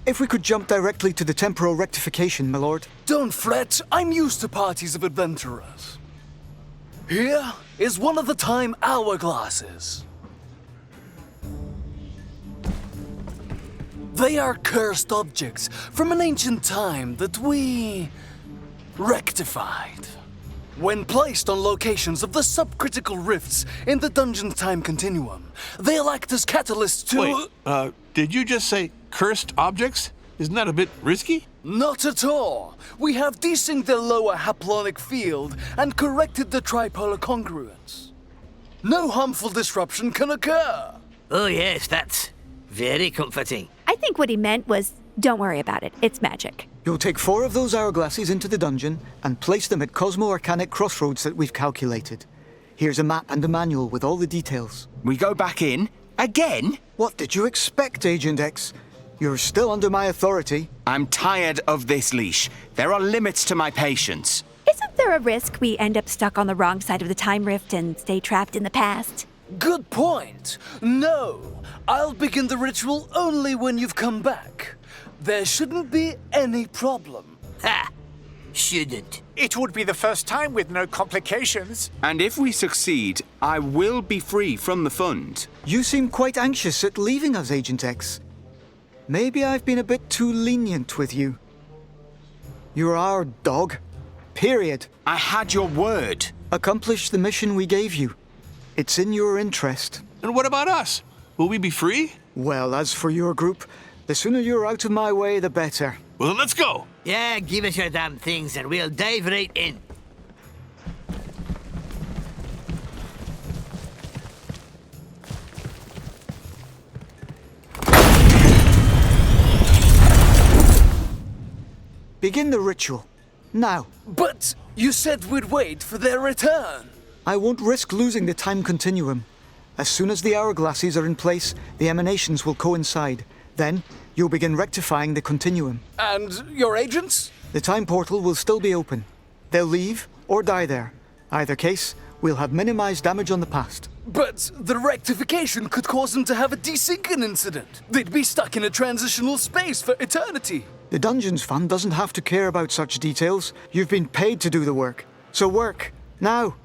If we could jump directly to the temporal rectification, my lord. Don't fret, I'm used to parties of adventurers. Here is one of the time hourglasses. They are cursed objects from an ancient time that we rectified. When placed on locations of the subcritical rifts in the dungeon's time continuum, they'll act as catalysts to... Wait, did you just say cursed objects? Isn't that a bit risky? Not at all. We have desynced the lower haplonic field and corrected the tripolar congruence. No harmful disruption can occur. Oh yes, that's very comforting. I think what he meant was, don't worry about it. It's magic. You'll take 4 of those hourglasses into the dungeon and place them at cosmo-arcanic crossroads that we've calculated. Here's a map and a manual with all the details. We go back in? Again? What did you expect, Agent X? You're still under my authority. I'm tired of this leash. There are limits to my patience. Isn't there a risk we end up stuck on the wrong side of the time rift and stay trapped in the past? Good point. No, I'll begin the ritual only when you've come back. There shouldn't be any problem. Ha! Shouldn't. It would be the first time with no complications. And if we succeed, I will be free from the fund. You seem quite anxious at leaving us, Agent X. Maybe I've been a bit too lenient with you. You're our dog. Period. I had your word. Accomplish the mission we gave you. It's in your interest. And what about us? Will we be free? Well, as for your group, the sooner you're out of my way, the better. Well, then let's go. Yeah, give us your damn things and we'll dive right in. Begin the ritual. Now. But you said we'd wait for their return. I won't risk losing the time continuum. As soon as the hourglasses are in place, the emanations will coincide. Then, you'll begin rectifying the continuum. And your agents? The time portal will still be open. They'll leave or die there. Either case, we'll have minimized damage on the past. But the rectification could cause them to have a desyncing incident. They'd be stuck in a transitional space for eternity. The Dungeons Fund doesn't have to care about such details. You've been paid to do the work. So work, now.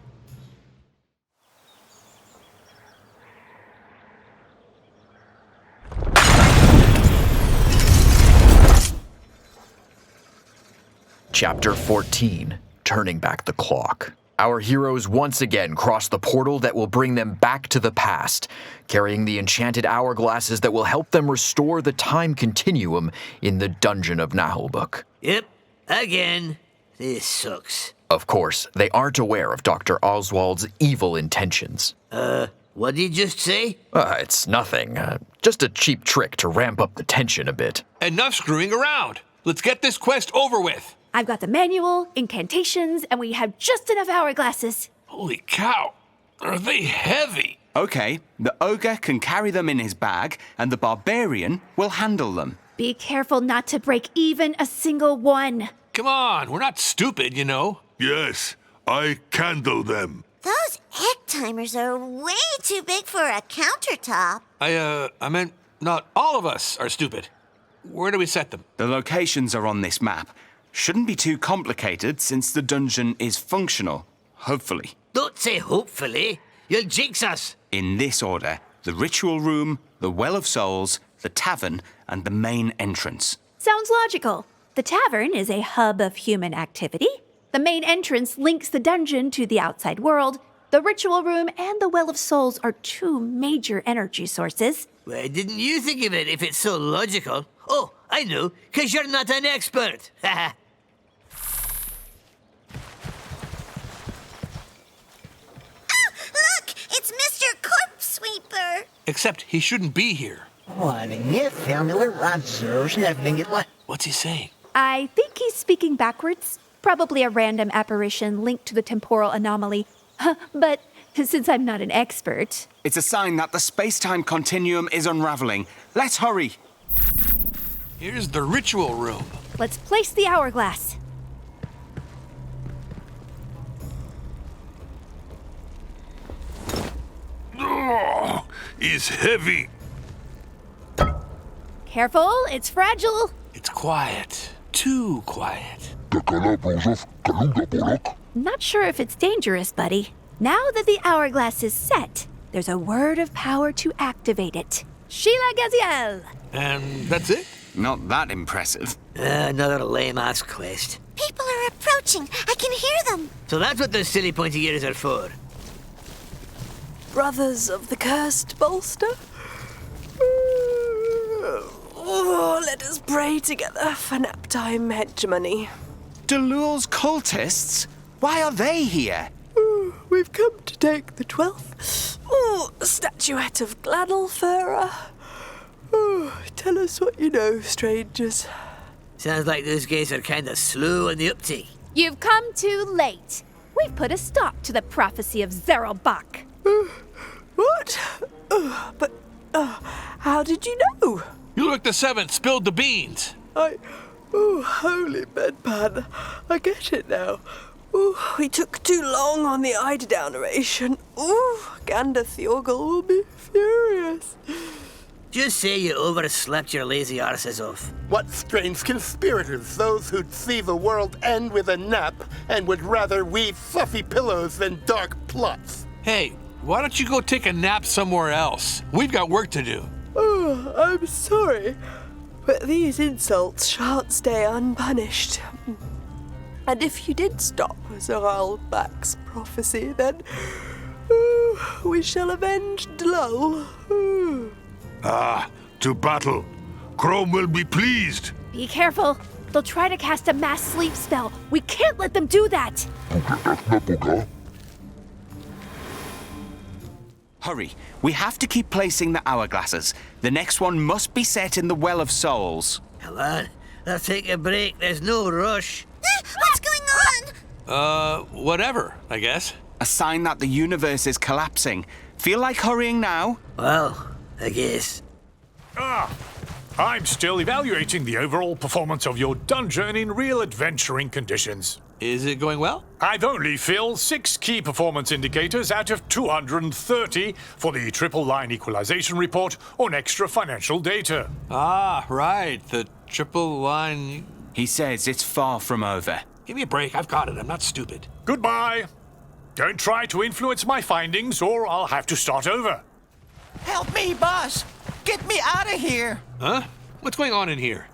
Chapter 14, Turning Back the Clock. Our heroes once again cross the portal that will bring them back to the past, carrying the enchanted hourglasses that will help them restore the time continuum in the dungeon of Naheulbeuk. Yep, again. This sucks. Of course, they aren't aware of Dr. Oswald's evil intentions. What did you just say? It's nothing. Just a cheap trick to ramp up the tension a bit. Enough screwing around. Let's get this quest over with. I've got the manual, incantations, and we have just enough hourglasses. Holy cow. Are they heavy? Okay, the ogre can carry them in his bag, and the barbarian will handle them. Be careful not to break even a single one. Come on, we're not stupid, you know. Yes, I candle them. Those egg timers are way too big for a countertop. I meant not all of us are stupid. Where do we set them? The locations are on this map. Shouldn't be too complicated since the dungeon is functional, hopefully. Don't say hopefully. You'll jinx us. In this order, the ritual room, the Well of Souls, the tavern, and the main entrance. Sounds logical. The tavern is a hub of human activity. The main entrance links the dungeon to the outside world. The ritual room and the Well of Souls are 2 major energy sources. Why didn't you think of it if it's so logical? Oh, I know, 'cause you're not an expert. Look, it's Mr. Corpse Sweeper. Except he shouldn't be here. What's he saying? I think he's speaking backwards. Probably a random apparition linked to the temporal anomaly. But since I'm not an expert... It's a sign that the space-time continuum is unraveling. Let's hurry. Here's the ritual room. Let's place the hourglass. Oh, it's heavy. Careful, it's fragile. It's quiet. Too quiet. Not sure if it's dangerous, buddy. Now that the hourglass is set, there's a word of power to activate it. Sheila Gaziel. And that's it? Not that impressive. Another lame-ass quest. People are approaching. I can hear them. So that's what those silly pointy ears are for. Brothers of the cursed bolster? Oh, let us pray together for nap time hegemony. Delul's cultists? Why are they here? We've come to take the 12th statuette of Gladylfera. Tell us what you know, strangers. Sounds like those guys are kind of slow on the uptake. You've come too late. We've put a stop to the prophecy of Naheulbeuk. What? But how did you know? You look the 7th, spilled the beans. Holy bedpan. I get it now. We took too long on the Eiderdown oration. Gander Thorgal will be furious. Just say you overslept your lazy arses off. What strange conspirators, those who'd see the world end with a nap and would rather weave fluffy pillows than dark plots. Hey, why don't you go take a nap somewhere else? We've got work to do. I'm sorry, but these insults shan't stay unpunished. And if you did stop Naheulbeuk's prophecy, then we shall avenge Dlul. To battle. Chrome will be pleased. Be careful. They'll try to cast a mass sleep spell. We can't let them do that. Hurry. We have to keep placing the hourglasses. The next one must be set in the Well of Souls. Come on, let's take a break. There's no rush. What's going on? Whatever, I guess. A sign that the universe is collapsing. Feel like hurrying now? Well, I guess. I'm still evaluating the overall performance of your dungeon in real adventuring conditions. Is it going well? I've only filled 6 key performance indicators out of 230 for the triple line equalization report on extra financial data. Right. The triple line. He says it's far from over. Give me a break. I've got it. I'm not stupid. Goodbye. Don't try to influence my findings or I'll have to start over. Help me, boss! Get me out of here! Huh? What's going on in here?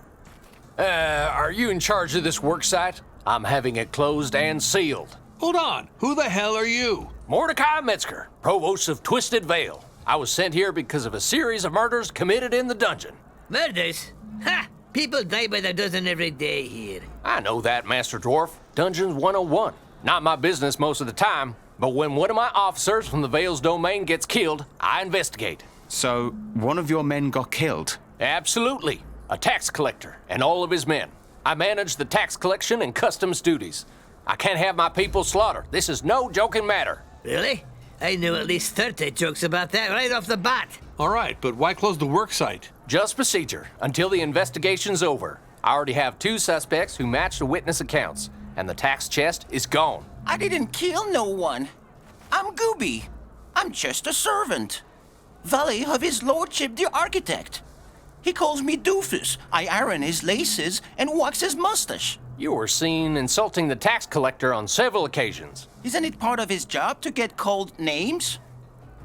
Are you in charge of this work site? I'm having it closed and sealed. Hold on. Who the hell are you? Mordecai Metzger, Provost of Twisted Vale. I was sent here because of a series of murders committed in the dungeon. Murders? Ha! People die by the dozen every day here. I know that, Master Dwarf. Dungeons 101. Not my business most of the time, but when one of my officers from the Vale's domain gets killed, I investigate. So, one of your men got killed? Absolutely. A tax collector and all of his men. I manage the tax collection and customs duties. I can't have my people slaughtered. This is no joking matter. Really? I know at least 30 jokes about that right off the bat. All right, but why close the work site? Just procedure, until the investigation's over. I already have 2 suspects who match the witness accounts, and the tax chest is gone. I didn't kill no one. I'm Gooby. I'm just a servant. Valet of his lordship the architect. He calls me Doofus. I iron his laces and wax his mustache. You were seen insulting the tax collector on several occasions. Isn't it part of his job to get called names?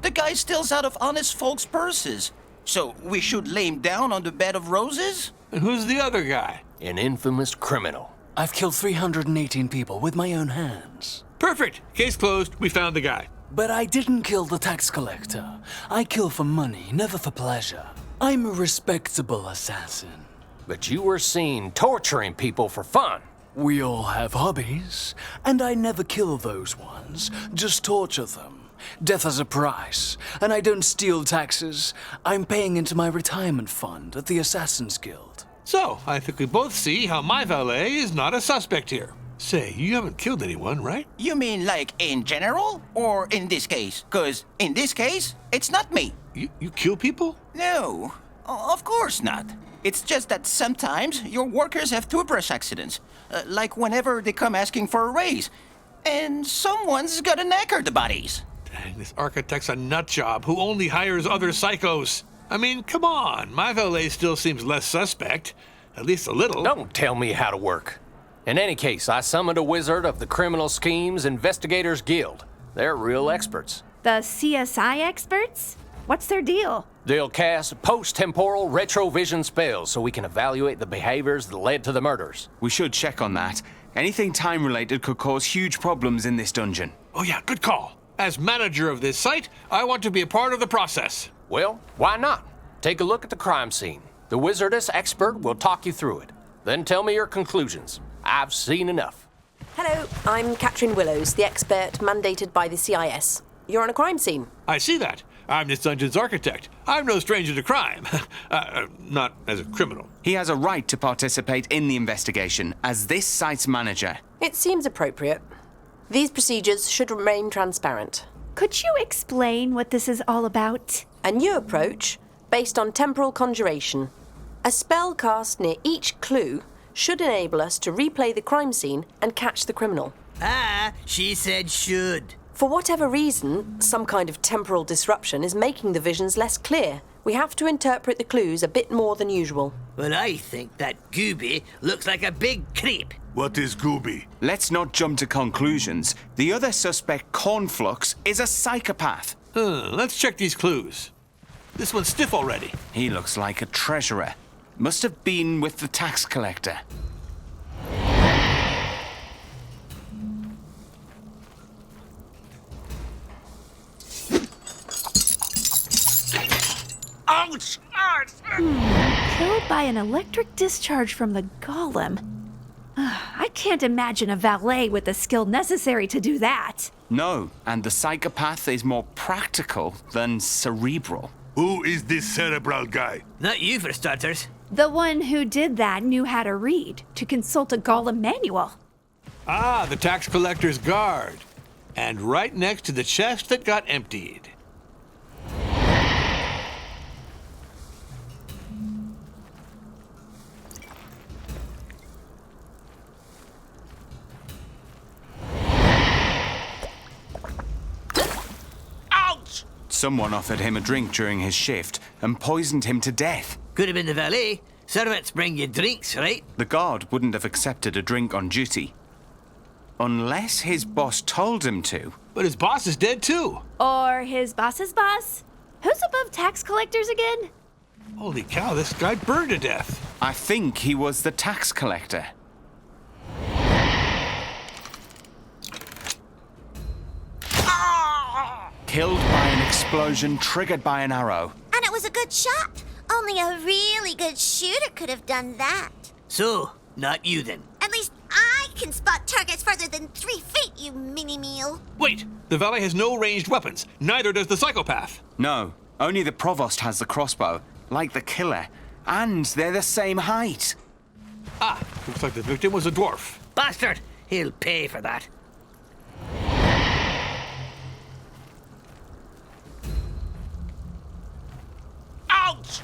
The guy steals out of honest folks' purses. So we should lay him down on the bed of roses? And who's the other guy? An infamous criminal. I've killed 318 people with my own hands. Perfect. Case closed. We found the guy. But I didn't kill the tax collector. I kill for money, never for pleasure. I'm a respectable assassin. But you were seen torturing people for fun. We all have hobbies, and I never kill those ones, just torture them. Death has a price, and I don't steal taxes. I'm paying into my retirement fund at the Assassin's Guild. So, I think we both see how my valet is not a suspect here. Say, you haven't killed anyone, right? You mean like in general, or in this case? 'Cause in this case, it's not me. You kill people? No, of course not. It's just that sometimes your workers have toothbrush accidents, like whenever they come asking for a raise, and someone's gotta knacker the bodies. Dang, this architect's a nut job who only hires other psychos. I mean, come on, my valet still seems less suspect, at least a little. Don't tell me how to work. In any case, I summoned a wizard of the Criminal Schemes Investigators Guild. They're real experts. The CSI experts? What's their deal? They'll cast post-temporal retrovision spells so we can evaluate the behaviors that led to the murders. We should check on that. Anything time-related could cause huge problems in this dungeon. Oh yeah, good call. As manager of this site, I want to be a part of the process. Well, why not? Take a look at the crime scene. The wizardess expert will talk you through it. Then tell me your conclusions. I've seen enough. Hello, I'm Catherine Willows, the expert mandated by the CIS. You're on a crime scene. I see that. I'm this dungeon's architect. I'm no stranger to crime. Not as a criminal. He has a right to participate in the investigation as this site's manager. It seems appropriate. These procedures should remain transparent. Could you explain what this is all about? A new approach based on temporal conjuration. A spell cast near each clue should enable us to replay the crime scene and catch the criminal. Ah, she said should. For whatever reason, some kind of temporal disruption is making the visions less clear. We have to interpret the clues a bit more than usual. Well, I think that Gooby looks like a big creep. What is Gooby? Let's not jump to conclusions. The other suspect, Cornflux, is a psychopath. Let's check these clues. This one's stiff already. He looks like a treasurer. Must have been with the tax collector. Ouch! Killed by an electric discharge from the golem. I can't imagine a valet with the skill necessary to do that. No, and the psychopath is more practical than cerebral. Who is this cerebral guy? Not you, for starters. The one who did that knew how to read, to consult a golem manual. Ah, the tax collector's guard. And right next to the chest that got emptied. Someone offered him a drink during his shift and poisoned him to death. Could have been the valet. Servants bring you drinks, right? The guard wouldn't have accepted a drink on duty. Unless his boss told him to. But his boss is dead too. Or his boss's boss? Who's above tax collectors again? Holy cow, this guy burned to death. I think he was the tax collector. Killed by an explosion triggered by an arrow. And it was a good shot. Only a really good shooter could have done that. So, not you then. At least I can spot targets farther than 3 feet, you mini-meal. Wait, the valet has no ranged weapons. Neither does the psychopath. No, only the provost has the crossbow, like the killer. And they're the same height. Ah, looks like the victim was a dwarf. Bastard! He'll pay for that. Ouch!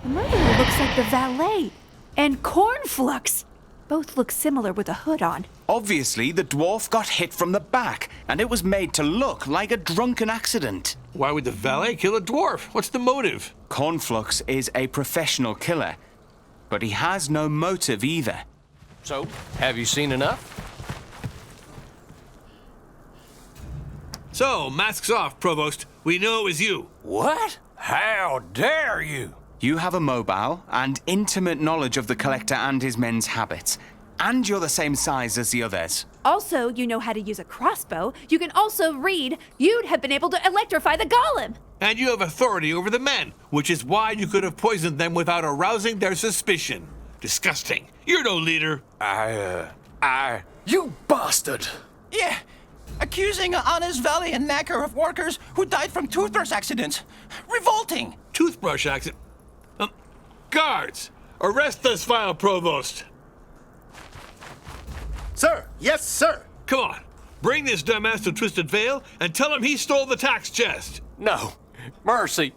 The murderer looks like the valet. And Cornflux. Both look similar with a hood on. Obviously, the dwarf got hit from the back, and it was made to look like a drunken accident. Why would the valet kill a dwarf? What's the motive? Cornflux is a professional killer, but he has no motive either. So, have you seen enough? So, masks off, Provost. We know it was you. What? How dare you? You have a mobile and intimate knowledge of the collector and his men's habits. And you're the same size as the others. Also, you know how to use a crossbow. You can also read. You'd have been able to electrify the golem. And you have authority over the men, which is why you could have poisoned them without arousing their suspicion. Disgusting. You're no leader. You bastard! Yeah, accusing an honest valley and knacker of workers who died from toothbrush accidents. Revolting! Toothbrush accident? Guards! Arrest this vile provost! Sir! Yes, sir! Come on. Bring this dumbass to Twisted Veil and tell him he stole the tax chest. No. Mercy.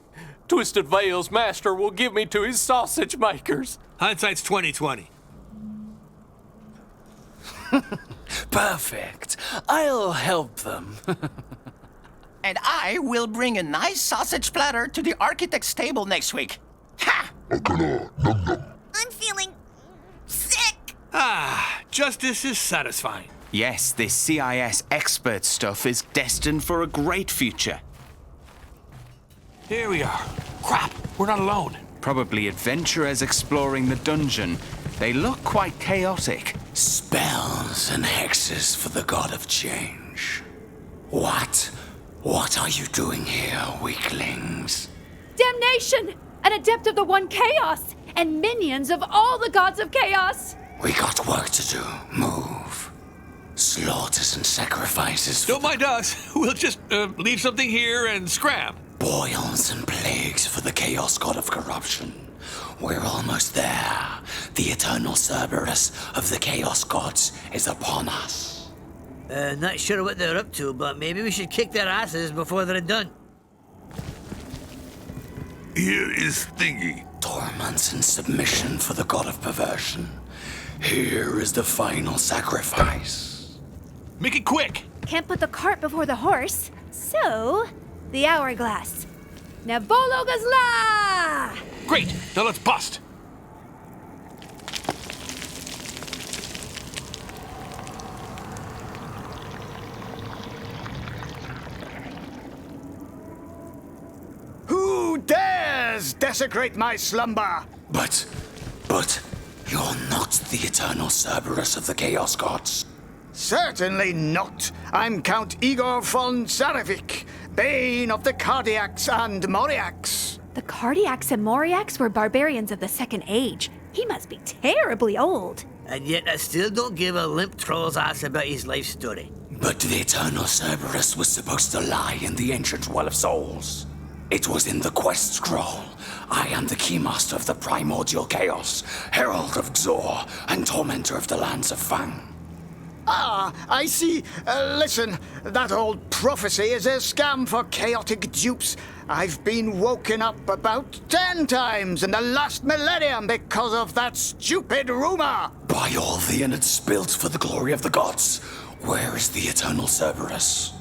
Twisted Veil's master will give me to his sausage makers. Hindsight's 20/20. Perfect. I'll help them. And I will bring a nice sausage platter to the architect's table next week. Ha! I'm feeling sick. Ah, justice is satisfying. Yes, this CIS expert stuff is destined for a great future. Here we are. Crap, we're not alone. Probably adventurers exploring the dungeon. They look quite chaotic. Spells and hexes for the god of change. What? What are you doing here, weaklings? Damnation! An adept of the one chaos, and minions of all the gods of chaos! We got work to do. Move. Slaughters and sacrifices. Don't mind us. We'll just leave something here and scram. Boils and plagues for the chaos god of corruption. We're almost there. The eternal Cerberus of the chaos gods is upon us. Not sure what they're up to, but maybe we should kick their asses before they're done. Here is Thingy. Torments and submission for the god of perversion. Here is the final sacrifice. Make it quick! Can't put the cart before the horse. So, the hourglass. Navolo Gazla! Great! Now let's bust! Who dares desecrate my slumber? But, you're not the eternal Cerberus of the chaos gods. Certainly not. I'm Count Igor von Zarevic, Bane of the Cardiacs and Moriacs. The Cardiacs and Moriacs were barbarians of the Second Age. He must be terribly old. And yet I still don't give a limp troll's ass about his life story. But the eternal Cerberus was supposed to lie in the ancient Well of Souls. It was in the quest scroll. I am the keymaster of the primordial chaos, herald of Xor, and tormentor of the lands of Fang. Ah, I see. Listen, that old prophecy is a scam for chaotic dupes. I've been woken up about 10 times in the last millennium because of that stupid rumor. By all the innards spilt for the glory of the gods, where is the eternal Cerberus?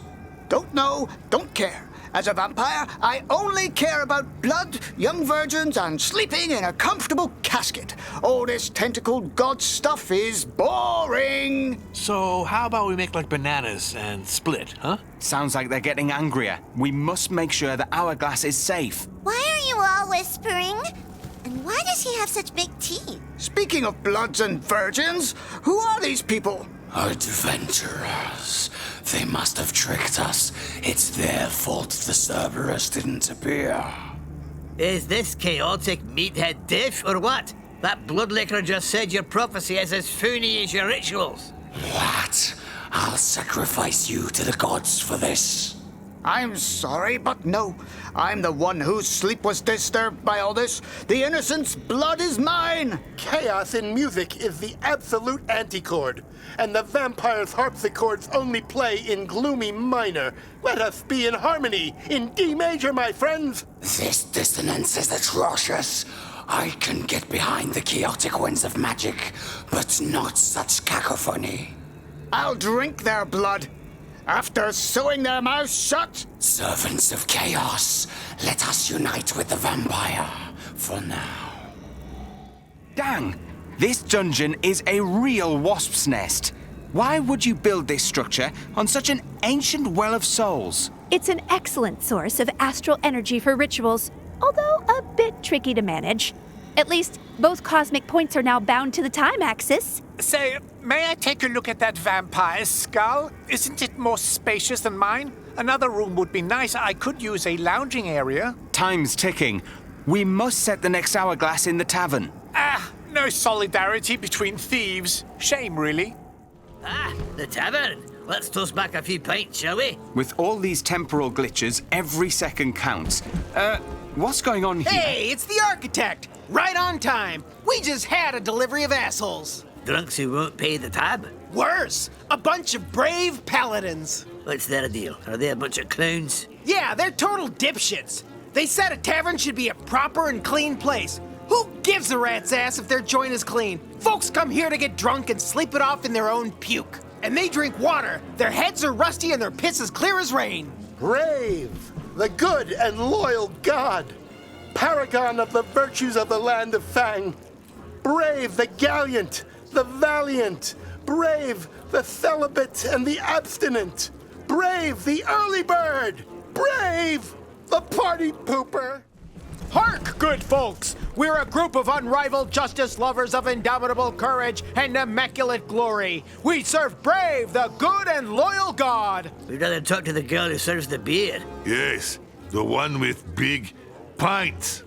Don't know, don't care. As a vampire, I only care about blood, young virgins, and sleeping in a comfortable casket. All this tentacled god stuff is boring. So, how about we make like bananas and split, huh? Sounds like they're getting angrier. We must make sure the hourglass is safe. Why are you all whispering? And why does he have such big teeth? Speaking of bloods and virgins, who are these people? Adventurers. They must have tricked us. It's their fault the Cerberus didn't appear. Is this chaotic meathead deaf or what? That bloodlicker just said your prophecy is as phony as your rituals. What? I'll sacrifice you to the gods for this. I'm sorry, but no. I'm the one whose sleep was disturbed by all this. The innocent's blood is mine. Chaos in music is the absolute antichord, and the vampire's harpsichords only play in gloomy minor. Let us be in harmony, in D major, my friends. This dissonance is atrocious. I can get behind the chaotic winds of magic, but not such cacophony. I'll drink their blood. After sewing their mouths shut? Servants of chaos, let us unite with the vampire for now. Dang, this dungeon is a real wasp's nest. Why would you build this structure on such an ancient well of souls? It's an excellent source of astral energy for rituals, although a bit tricky to manage. At least, both cosmic points are now bound to the time axis. Say, may I take a look at that vampire's skull? Isn't it more spacious than mine? Another room would be nice. I could use a lounging area. Time's ticking. We must set the next hourglass in the tavern. Ah, no solidarity between thieves. Shame, really. Ah, the tavern. Let's toast back a few pints, shall we? With all these temporal glitches, every second counts. What's going on here? Hey, it's the architect! Right on time. We just had a delivery of assholes. Drunks who won't pay the tab? Worse, a bunch of brave paladins. What's their deal? Are they a bunch of clowns? Yeah, they're total dipshits. They said a tavern should be a proper and clean place. Who gives a rat's ass if their joint is clean? Folks come here to get drunk and sleep it off in their own puke. And they drink water. Their heads are rusty and their piss is clear as rain. Brave, the good and loyal god. Paragon of the virtues of the land of Fang. Brave, the gallant, the valiant. Brave, the celibate and the abstinent. Brave, the early bird. Brave, the party pooper. Hark, good folks! We're a group of unrivaled justice lovers of indomitable courage and immaculate glory. We serve Brave, the good and loyal god. We'd rather talk to the girl who serves the beer. Yes, the one with big pints.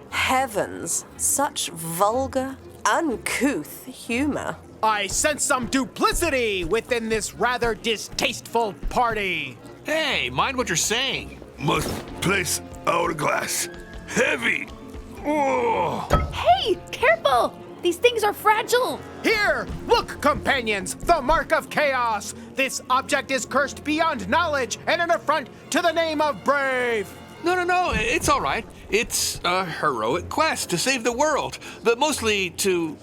Heavens, such vulgar, uncouth humor. I sense some duplicity within this rather distasteful party. Hey, mind what you're saying. Must place hourglass. Heavy. Oh. Hey, careful! These things are fragile. Here, look, companions, the mark of chaos. This object is cursed beyond knowledge and an affront to the name of Brave. No, it's all right. It's a heroic quest to save the world, but mostly to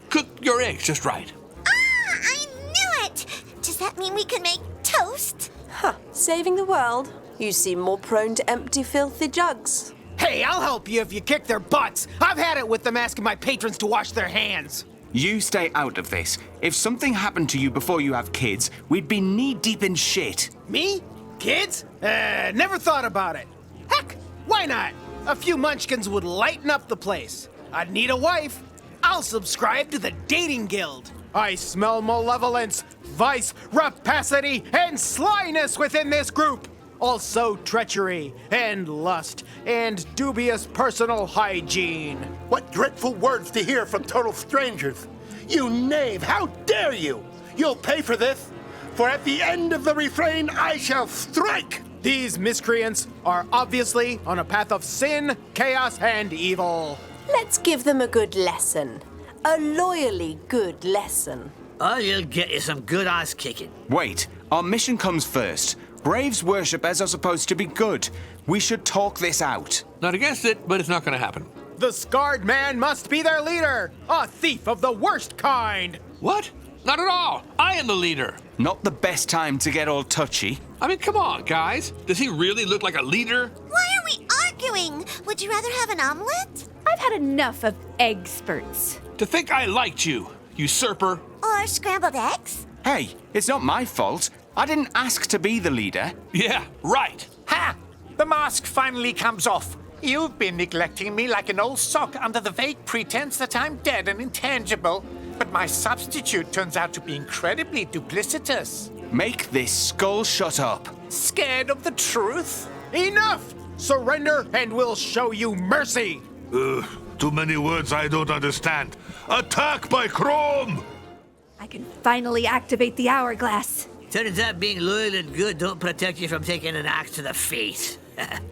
cook your eggs just right. I knew it! Does that mean we can make toast? Huh, saving the world? You seem more prone to empty, filthy jugs. Hey, I'll help you if you kick their butts. I've had it with them asking my patrons to wash their hands. You stay out of this. If something happened to you before you have kids, we'd be knee-deep in shit. Me? Kids? Never thought about it. Heck, why not? A few munchkins would lighten up the place. I'd need a wife. I'll subscribe to the dating guild. I smell malevolence, vice, rapacity, and slyness within this group. Also treachery and lust and dubious personal hygiene. What dreadful words to hear from total strangers. You knave, how dare you? You'll pay for this, for at the end of the refrain I shall strike. These miscreants are obviously on a path of sin, chaos, and evil. Let's give them a good lesson. A loyally good lesson. Or you'll get you some good ass kicking. Wait, our mission comes first. Braves worshippers are supposed to be good. We should talk this out. Not against it, but it's not going to happen. The scarred man must be their leader. A thief of the worst kind. What? Not at all. I am the leader. Not the best time to get all touchy. I mean, come on, guys. Does he really look like a leader? Why are we arguing? Would you rather have an omelet? I've had enough of experts. To think I liked you, usurper. Or scrambled eggs? Hey, it's not my fault. I didn't ask to be the leader. Yeah, right. Ha! The mask finally comes off. You've been neglecting me like an old sock under the vague pretense that I'm dead and intangible. But my substitute turns out to be incredibly duplicitous. Make this skull shut up. Scared of the truth? Enough! Surrender and we'll show you mercy. Too many words I don't understand. Attack by Chrome! I can finally activate the hourglass. Turns out being loyal and good don't protect you from taking an axe to the face.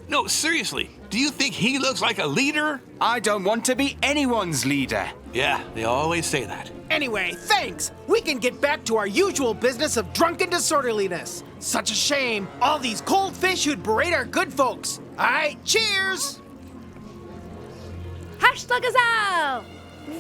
No, seriously. Do you think he looks like a leader? I don't want to be anyone's leader. Yeah, they always say that. Anyway, thanks. We can get back to our usual business of drunken disorderliness. Such a shame. All these cold fish who'd berate our good folks. All right, cheers. #Gazelle!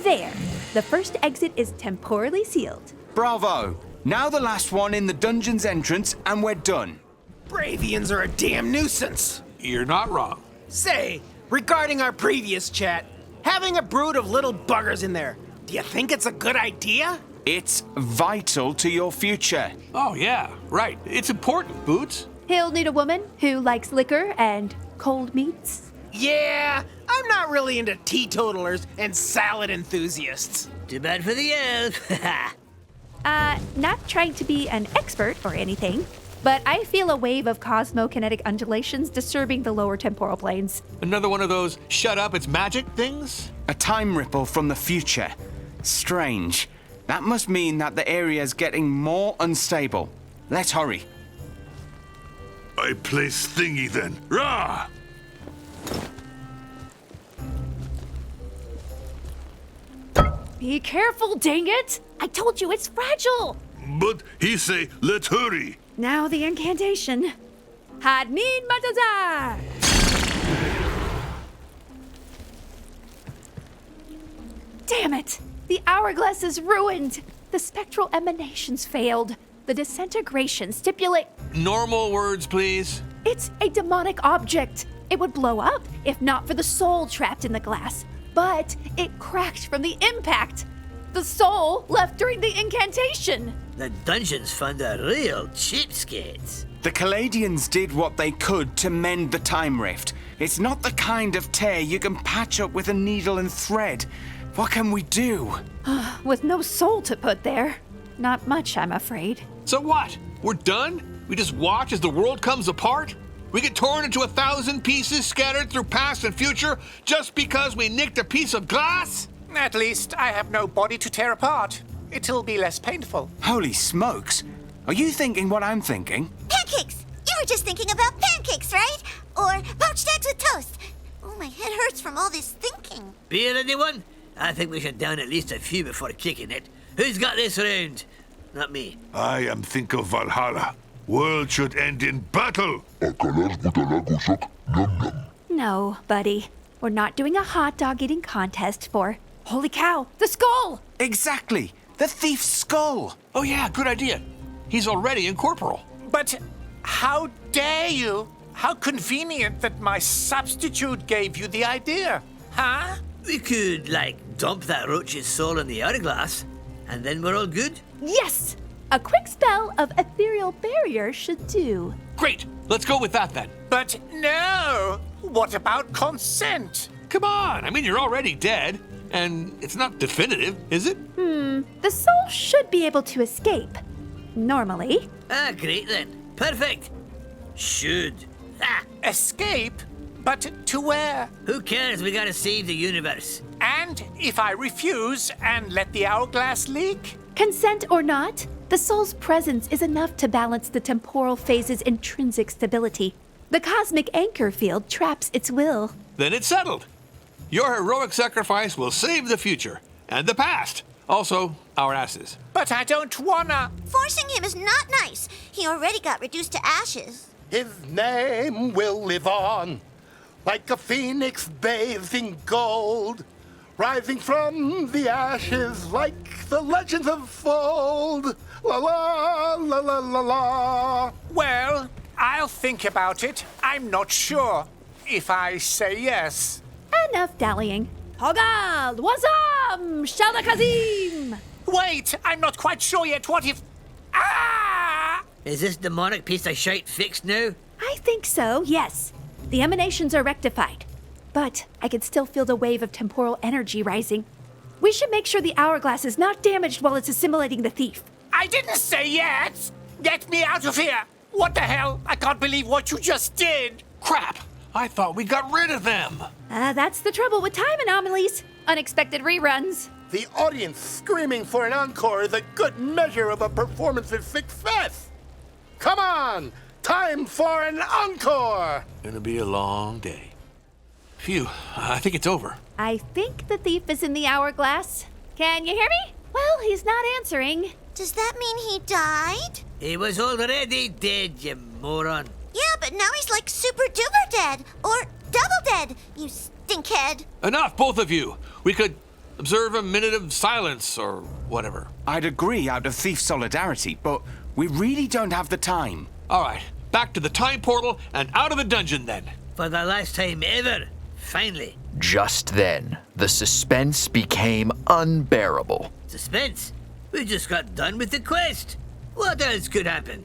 There. The first exit is temporally sealed. Bravo. Now the last one in the dungeon's entrance, and we're done. Bravians are a damn nuisance. You're not wrong. Say, regarding our previous chat, having a brood of little buggers in there, do you think it's a good idea? It's vital to your future. Oh, yeah, right. It's important, Boots. He'll need a woman who likes liquor and cold meats. Yeah, I'm not really into teetotalers and salad enthusiasts. Too bad for the elf. Not trying to be an expert or anything, but I feel a wave of cosmokinetic undulations disturbing the lower temporal planes. Another one of those shut up, it's magic things? A time ripple from the future. Strange. That must mean that the area's getting more unstable. Let's hurry. I place thingy then. Rah! Be careful, dang it! I told you it's fragile! But he say, let's hurry. Now the incantation. Hadmin Matazar! Damn it! The hourglass is ruined! The spectral emanations failed. The disintegration stipulate. Normal words, please. It's a demonic object. It would blow up if not for the soul trapped in the glass. But it cracked from the impact. The soul left during the incantation. The dungeons fund are real cheapskates. The Caladians did what they could to mend the time rift. It's not the kind of tear you can patch up with a needle and thread. What can we do? With no soul to put there. Not much, I'm afraid. So what? We're done? We just watch as the world comes apart? We get torn into 1,000 pieces scattered through past and future just because we nicked a piece of glass? At least I have no body to tear apart. It'll be less painful. Holy smokes! Are you thinking what I'm thinking? Pancakes! You were just thinking about pancakes, right? Or poached eggs with toast. Oh, my head hurts from all this thinking. Beer, anyone? I think we should down at least a few before kicking it. Who's got this round? Not me. I am think of Valhalla. World should end in battle. No, buddy. We're not doing a hot dog eating contest for... Holy cow, the skull! Exactly! The thief's skull! Oh yeah, good idea. He's already incorporeal. But how dare you? How convenient that my substitute gave you the idea, huh? We could, dump that roach's soul in the hourglass, and then we're all good? Yes! A quick spell of ethereal barrier should do. Great! Let's go with that then. But no! What about consent? Come on! I mean, you're already dead. And it's not definitive, is it? The soul should be able to escape. Normally. Ah, great then. Perfect. Should. Ah. Escape? But to where? Who cares? We gotta save the universe. And if I refuse and let the hourglass leak? Consent or not, the soul's presence is enough to balance the temporal phase's intrinsic stability. The cosmic anchor field traps its will. Then it's settled. Your heroic sacrifice will save the future and the past. Also, our asses. But I don't wanna. Forcing him is not nice. He already got reduced to ashes. His name will live on, like a phoenix bathed in gold, rising from the ashes like the legends unfold. La la la la la la. Well, I'll think about it. I'm not sure if I say yes. Enough dallying. Hogad, Wazam, Shalakazim! Wait, I'm not quite sure yet. What if... Ah! Is this demonic piece of shite fixed now? I think so, yes. The emanations are rectified. But I can still feel the wave of temporal energy rising. We should make sure the hourglass is not damaged while it's assimilating the thief. I didn't say yes! Get me out of here! What the hell? I can't believe what you just did! Crap! I thought we got rid of them. That's the trouble with time anomalies. Unexpected reruns. The audience screaming for an encore is a good measure of a performance's success. Come on! Time for an encore! Gonna be a long day. Phew, I think it's over. I think the thief is in the hourglass. Can you hear me? Well, he's not answering. Does that mean he died? He was already dead, you moron. Yeah, but now he's like super duper dead. Or double dead, you stinkhead. Enough, both of you. We could observe a minute of silence or whatever. I'd agree out of thief solidarity, but we really don't have the time. All right, back to the time portal and out of the dungeon then. For the last time ever. Finally. Just then, the suspense became unbearable. Suspense? We just got done with the quest. What else could happen?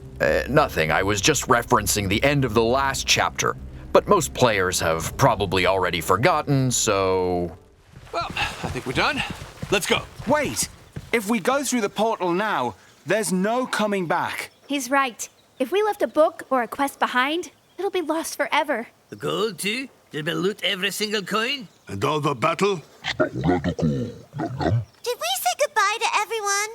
Nothing. I was just referencing the end of the last chapter. But most players have probably already forgotten, so... Well, I think we're done. Let's go. Wait! If we go through the portal now, there's no coming back. He's right. If we left a book or a quest behind, it'll be lost forever. The gold, too? Did we loot every single coin? And all the battle? Did we say goodbye to everyone?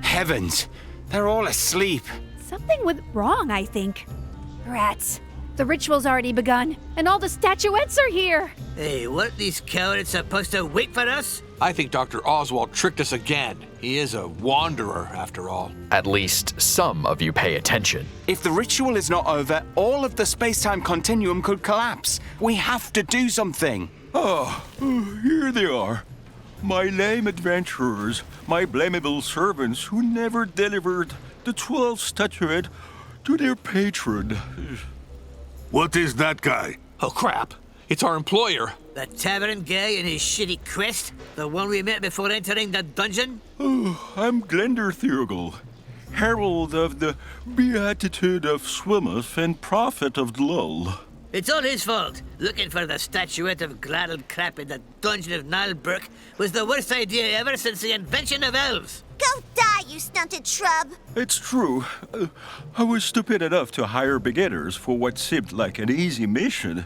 Heavens! They're all asleep. Something went wrong, I think. Rats. The ritual's already begun, and all the statuettes are here. Hey, weren't these cowards supposed to wait for us? I think Dr. Oswald tricked us again. He is a wanderer, after all. At least some of you pay attention. If the ritual is not over, all of the space-time continuum could collapse. We have to do something. Oh, here they are. My lame adventurers, my blamable servants who never delivered the 12th statuette to their patron. What is that guy? Oh, crap. It's our employer. The tavern guy in his shitty crest? The one we met before entering the dungeon? Oh, I'm Glender Thurgle, herald of the beatitude of Swimmeth and prophet of Lull. It's all his fault. Looking for the statuette of Gladdle Crap in the dungeon of Naheulbeuk was the worst idea ever since the invention of elves. Go die, you stunted shrub! It's true. I was stupid enough to hire beginners for what seemed like an easy mission.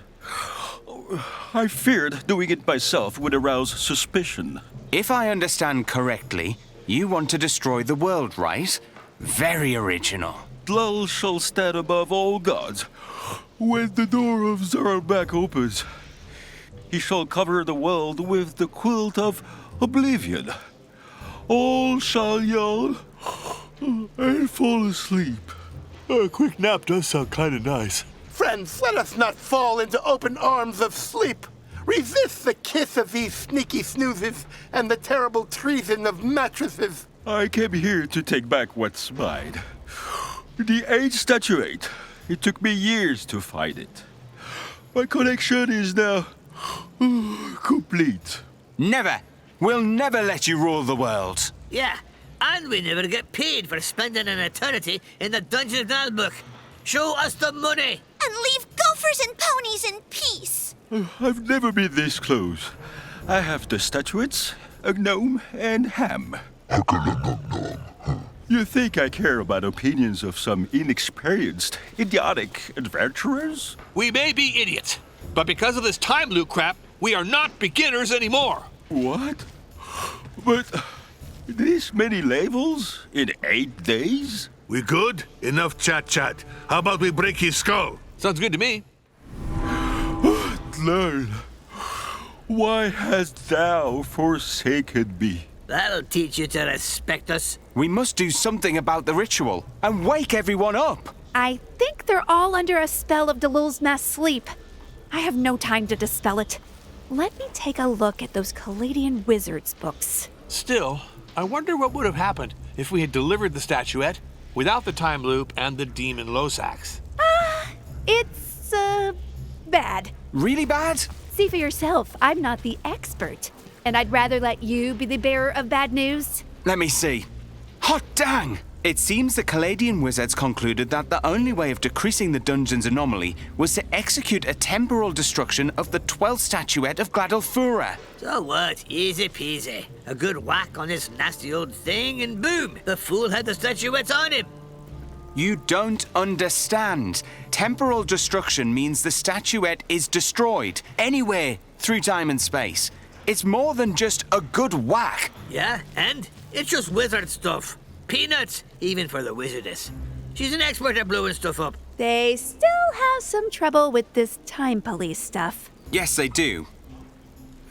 I feared doing it myself would arouse suspicion. If I understand correctly, you want to destroy the world, right? Very original. Lull shall stand above all gods when the door of Naheulbeuk opens. He shall cover the world with the quilt of oblivion. All shall yell and fall asleep. A quick nap does sound kind of nice. Friends, let us not fall into open arms of sleep. Resist the kiss of these sneaky snoozes and the terrible treason of mattresses. I came here to take back what's mine. The 8th statuette. It took me years to find it. My collection is now complete. Never. We'll never let you rule the world. Yeah, and we never get paid for spending an eternity in the dungeon of Naheulbeuk. Show us the money! And leave gophers and ponies in peace! I've never been this close. I have the statuettes, a gnome, and ham. You think I care about opinions of some inexperienced, idiotic adventurers? We may be idiots, but because of this time loop crap, we are not beginners anymore. What? But this many levels in 8 days? We good? Enough chat. How about we break his skull? Sounds good to me. Lord, why hast thou forsaken me? That'll teach you to respect us. We must do something about the ritual and wake everyone up. I think they're all under a spell of Delul's mass sleep. I have no time to dispel it. Let me take a look at those Caladian wizards' books. Still, I wonder what would have happened if we had delivered the statuette without the time loop and the demon Losax. It's, bad. Really bad? See for yourself, I'm not the expert. And I'd rather let you be the bearer of bad news. Let me see. Hot dang! It seems the Caladian wizards concluded that the only way of decreasing the dungeon's anomaly was to execute a temporal destruction of the 12th statuette of Gladdle. So what? Easy peasy. A good whack on this nasty old thing and boom! The fool had the statuettes on him. You don't understand. Temporal destruction means the statuette is destroyed, anywhere through time and space. It's more than just a good whack. Yeah, and it's just wizard stuff. Peanuts, even for the wizardess. She's an expert at blowing stuff up. They still have some trouble with this time police stuff. Yes, they do.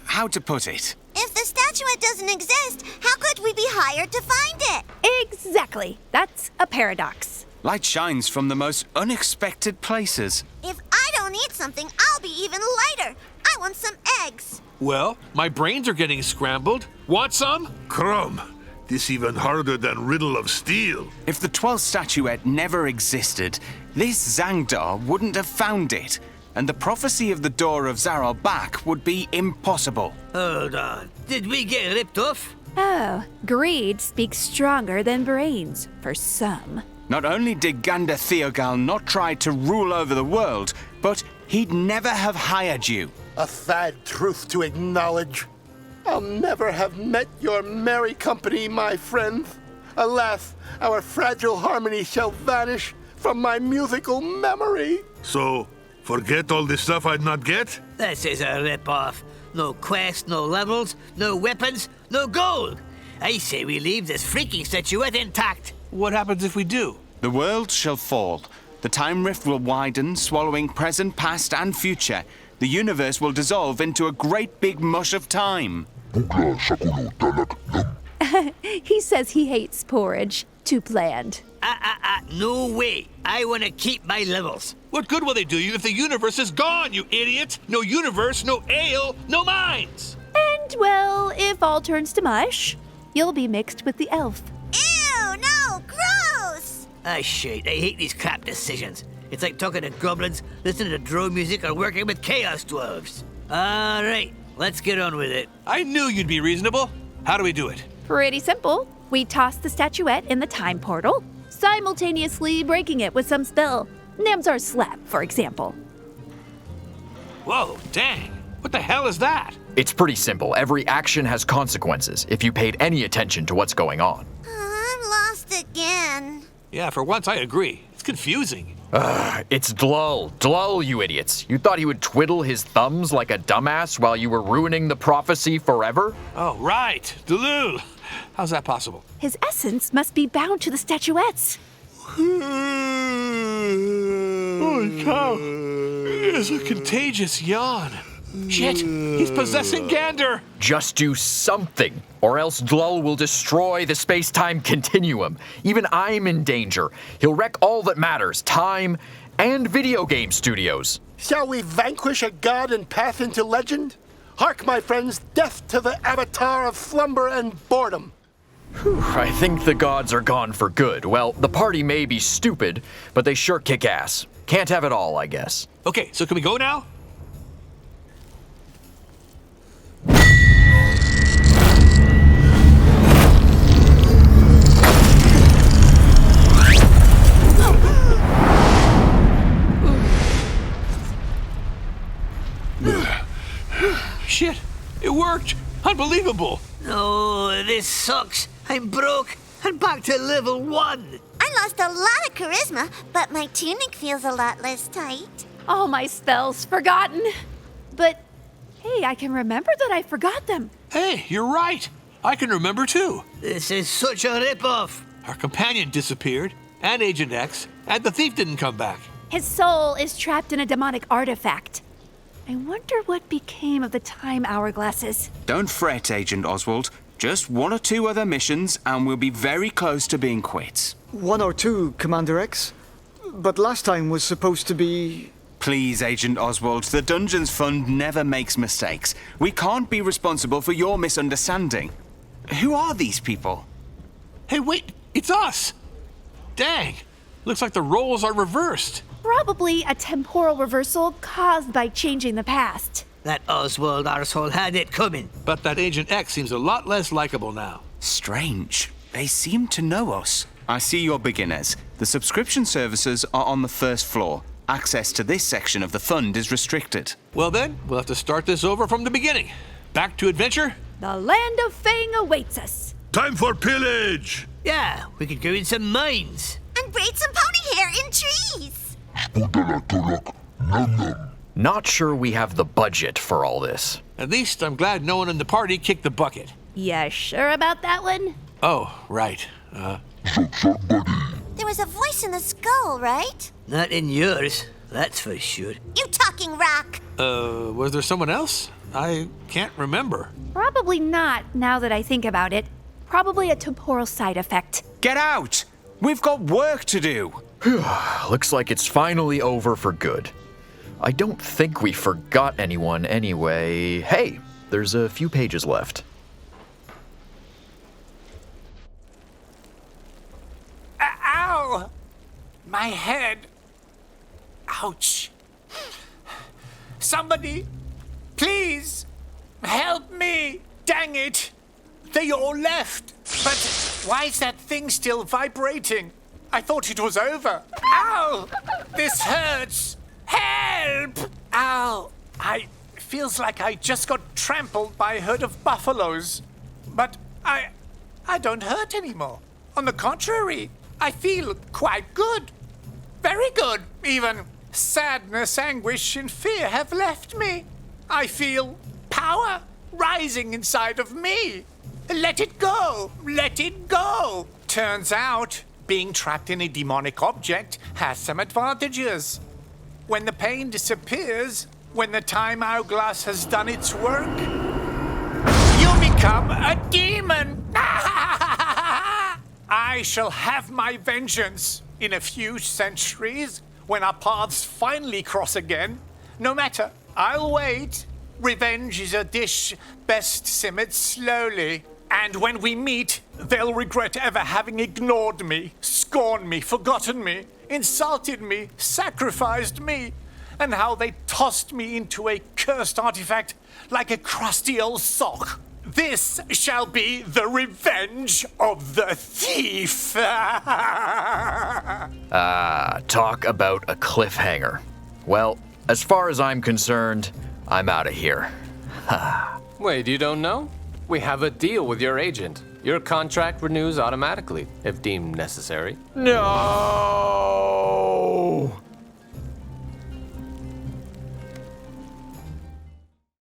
How to put it? If the statuette doesn't exist, how could we be hired to find it? Exactly. That's a paradox. Light shines from the most unexpected places. If I don't eat something, I'll be even lighter. I want some eggs. Well, my brains are getting scrambled. Want some? Crumb. This even harder than Riddle of Steel. If the 12th statuette never existed, this Zangdar wouldn't have found it, and the prophecy of the door of Naheulbeuk would be impossible. Hold on. Did we get ripped off? Oh, greed speaks stronger than brains, for some. Not only did Ganda Theogal not try to rule over the world, but he'd never have hired you. A sad truth to acknowledge. I'll never have met your merry company, my friends. Alas, our fragile harmony shall vanish from my musical memory. So, forget all the stuff I'd not get? This is a rip-off. No quest, no levels, no weapons, no gold. I say we leave this freaking statuette intact. What happens if we do? The world shall fall. The time rift will widen, swallowing present, past, and future. The universe will dissolve into a great big mush of time. He says he hates porridge. Too bland. No way. I want to keep my levels. What good will they do you if the universe is gone, you idiot? No universe, no ale, no minds. And And, well, if all turns to mush, you'll be mixed with the elf. Ew, no, gross! Ah, shit, I hate these crap decisions. It's like talking to goblins, listening to drone music, or working with chaos dwarves. All right, let's get on with it. I knew you'd be reasonable. How do we do it? Pretty simple. We toss the statuette in the time portal, simultaneously breaking it with some spell. Namzar Slap, for example. Whoa, dang. What the hell is that? It's pretty simple. Every action has consequences if you paid any attention to what's going on. I'm lost again. Yeah, for once I agree. It's confusing. It's Dlull. Dlull, you idiots. You thought he would twiddle his thumbs like a dumbass while you were ruining the prophecy forever? Oh, right. Dlul. How's that possible? His essence must be bound to the statuettes. Holy cow. It's a contagious yawn. Shit, he's possessing Gander. Just do something, or else Dlull will destroy the space-time continuum. Even I'm in danger. He'll wreck all that matters, time and video game studios. Shall we vanquish a god and path into legend? Hark, my friends, death to the avatar of slumber and boredom. I think the gods are gone for good. Well, the party may be stupid, but they sure kick ass. Can't have it all, I guess. Okay, so can we go now? Shit, it worked. Unbelievable. Oh, this sucks. I'm broke. I'm back to level 1. I lost a lot of charisma, but my tunic feels a lot less tight. All my spells forgotten. But, hey, I can remember that I forgot them. Hey, you're right. I can remember too. This is such a ripoff. Our companion disappeared, and Agent X, and the thief didn't come back. His soul is trapped in a demonic artifact. I wonder what became of the time hourglasses. Don't fret, Agent Oswald. Just 1 or 2 other missions, and we'll be very close to being quits. 1 or 2, Commander X. But last time was supposed to be... Please, Agent Oswald, the Dungeons Fund never makes mistakes. We can't be responsible for your misunderstanding. Who are these people? Hey, wait, it's us! Dang, looks like the roles are reversed. Probably a temporal reversal caused by changing the past. That Oswald arsehole had it coming. But that Agent X seems a lot less likable now. Strange. They seem to know us. I see you're beginners. The subscription services are on the 1st floor. Access to this section of the fund is restricted. Well then, we'll have to start this over from the beginning. Back to adventure? The land of Fang awaits us. Time for pillage! Yeah, we could go in some mines. And braid some pony hair in trees. Not sure we have the budget for all this. At least I'm glad no one in the party kicked the bucket. Yeah, sure about that one? Oh, right. There was a voice in the skull, right? Not in yours, that's for sure. You talking rock! Was there someone else? I can't remember. Probably not, now that I think about it. Probably a temporal side effect. Get out! We've got work to do! Looks like it's finally over for good. I don't think we forgot anyone anyway. Hey, there's a few pages left. Ow! My head. Ouch. Somebody, please, help me. Dang it. They all left. But why is that thing still vibrating? I thought it was over. Ow! This hurts. Help! Ow! Feels like I just got trampled by a herd of buffaloes. But I don't hurt anymore. On the contrary, I feel quite good. Very good, even. Sadness, anguish, and fear have left me. I feel power rising inside of me. Let it go! Let it go! Turns out, being trapped in a demonic object has some advantages. When the pain disappears, when the time hourglass has done its work, you become a demon! I shall have my vengeance in a few centuries when our paths finally cross again. No matter, I'll wait. Revenge is a dish best simmered slowly. And when we meet, they'll regret ever having ignored me, scorned me, forgotten me, insulted me, sacrificed me, and how they tossed me into a cursed artifact like a crusty old sock. This shall be the revenge of the thief. Talk about a cliffhanger. Well, as far as I'm concerned, I'm out of here. Wait, you don't know? We have a deal with your agent. Your contract renews automatically, if deemed necessary. No!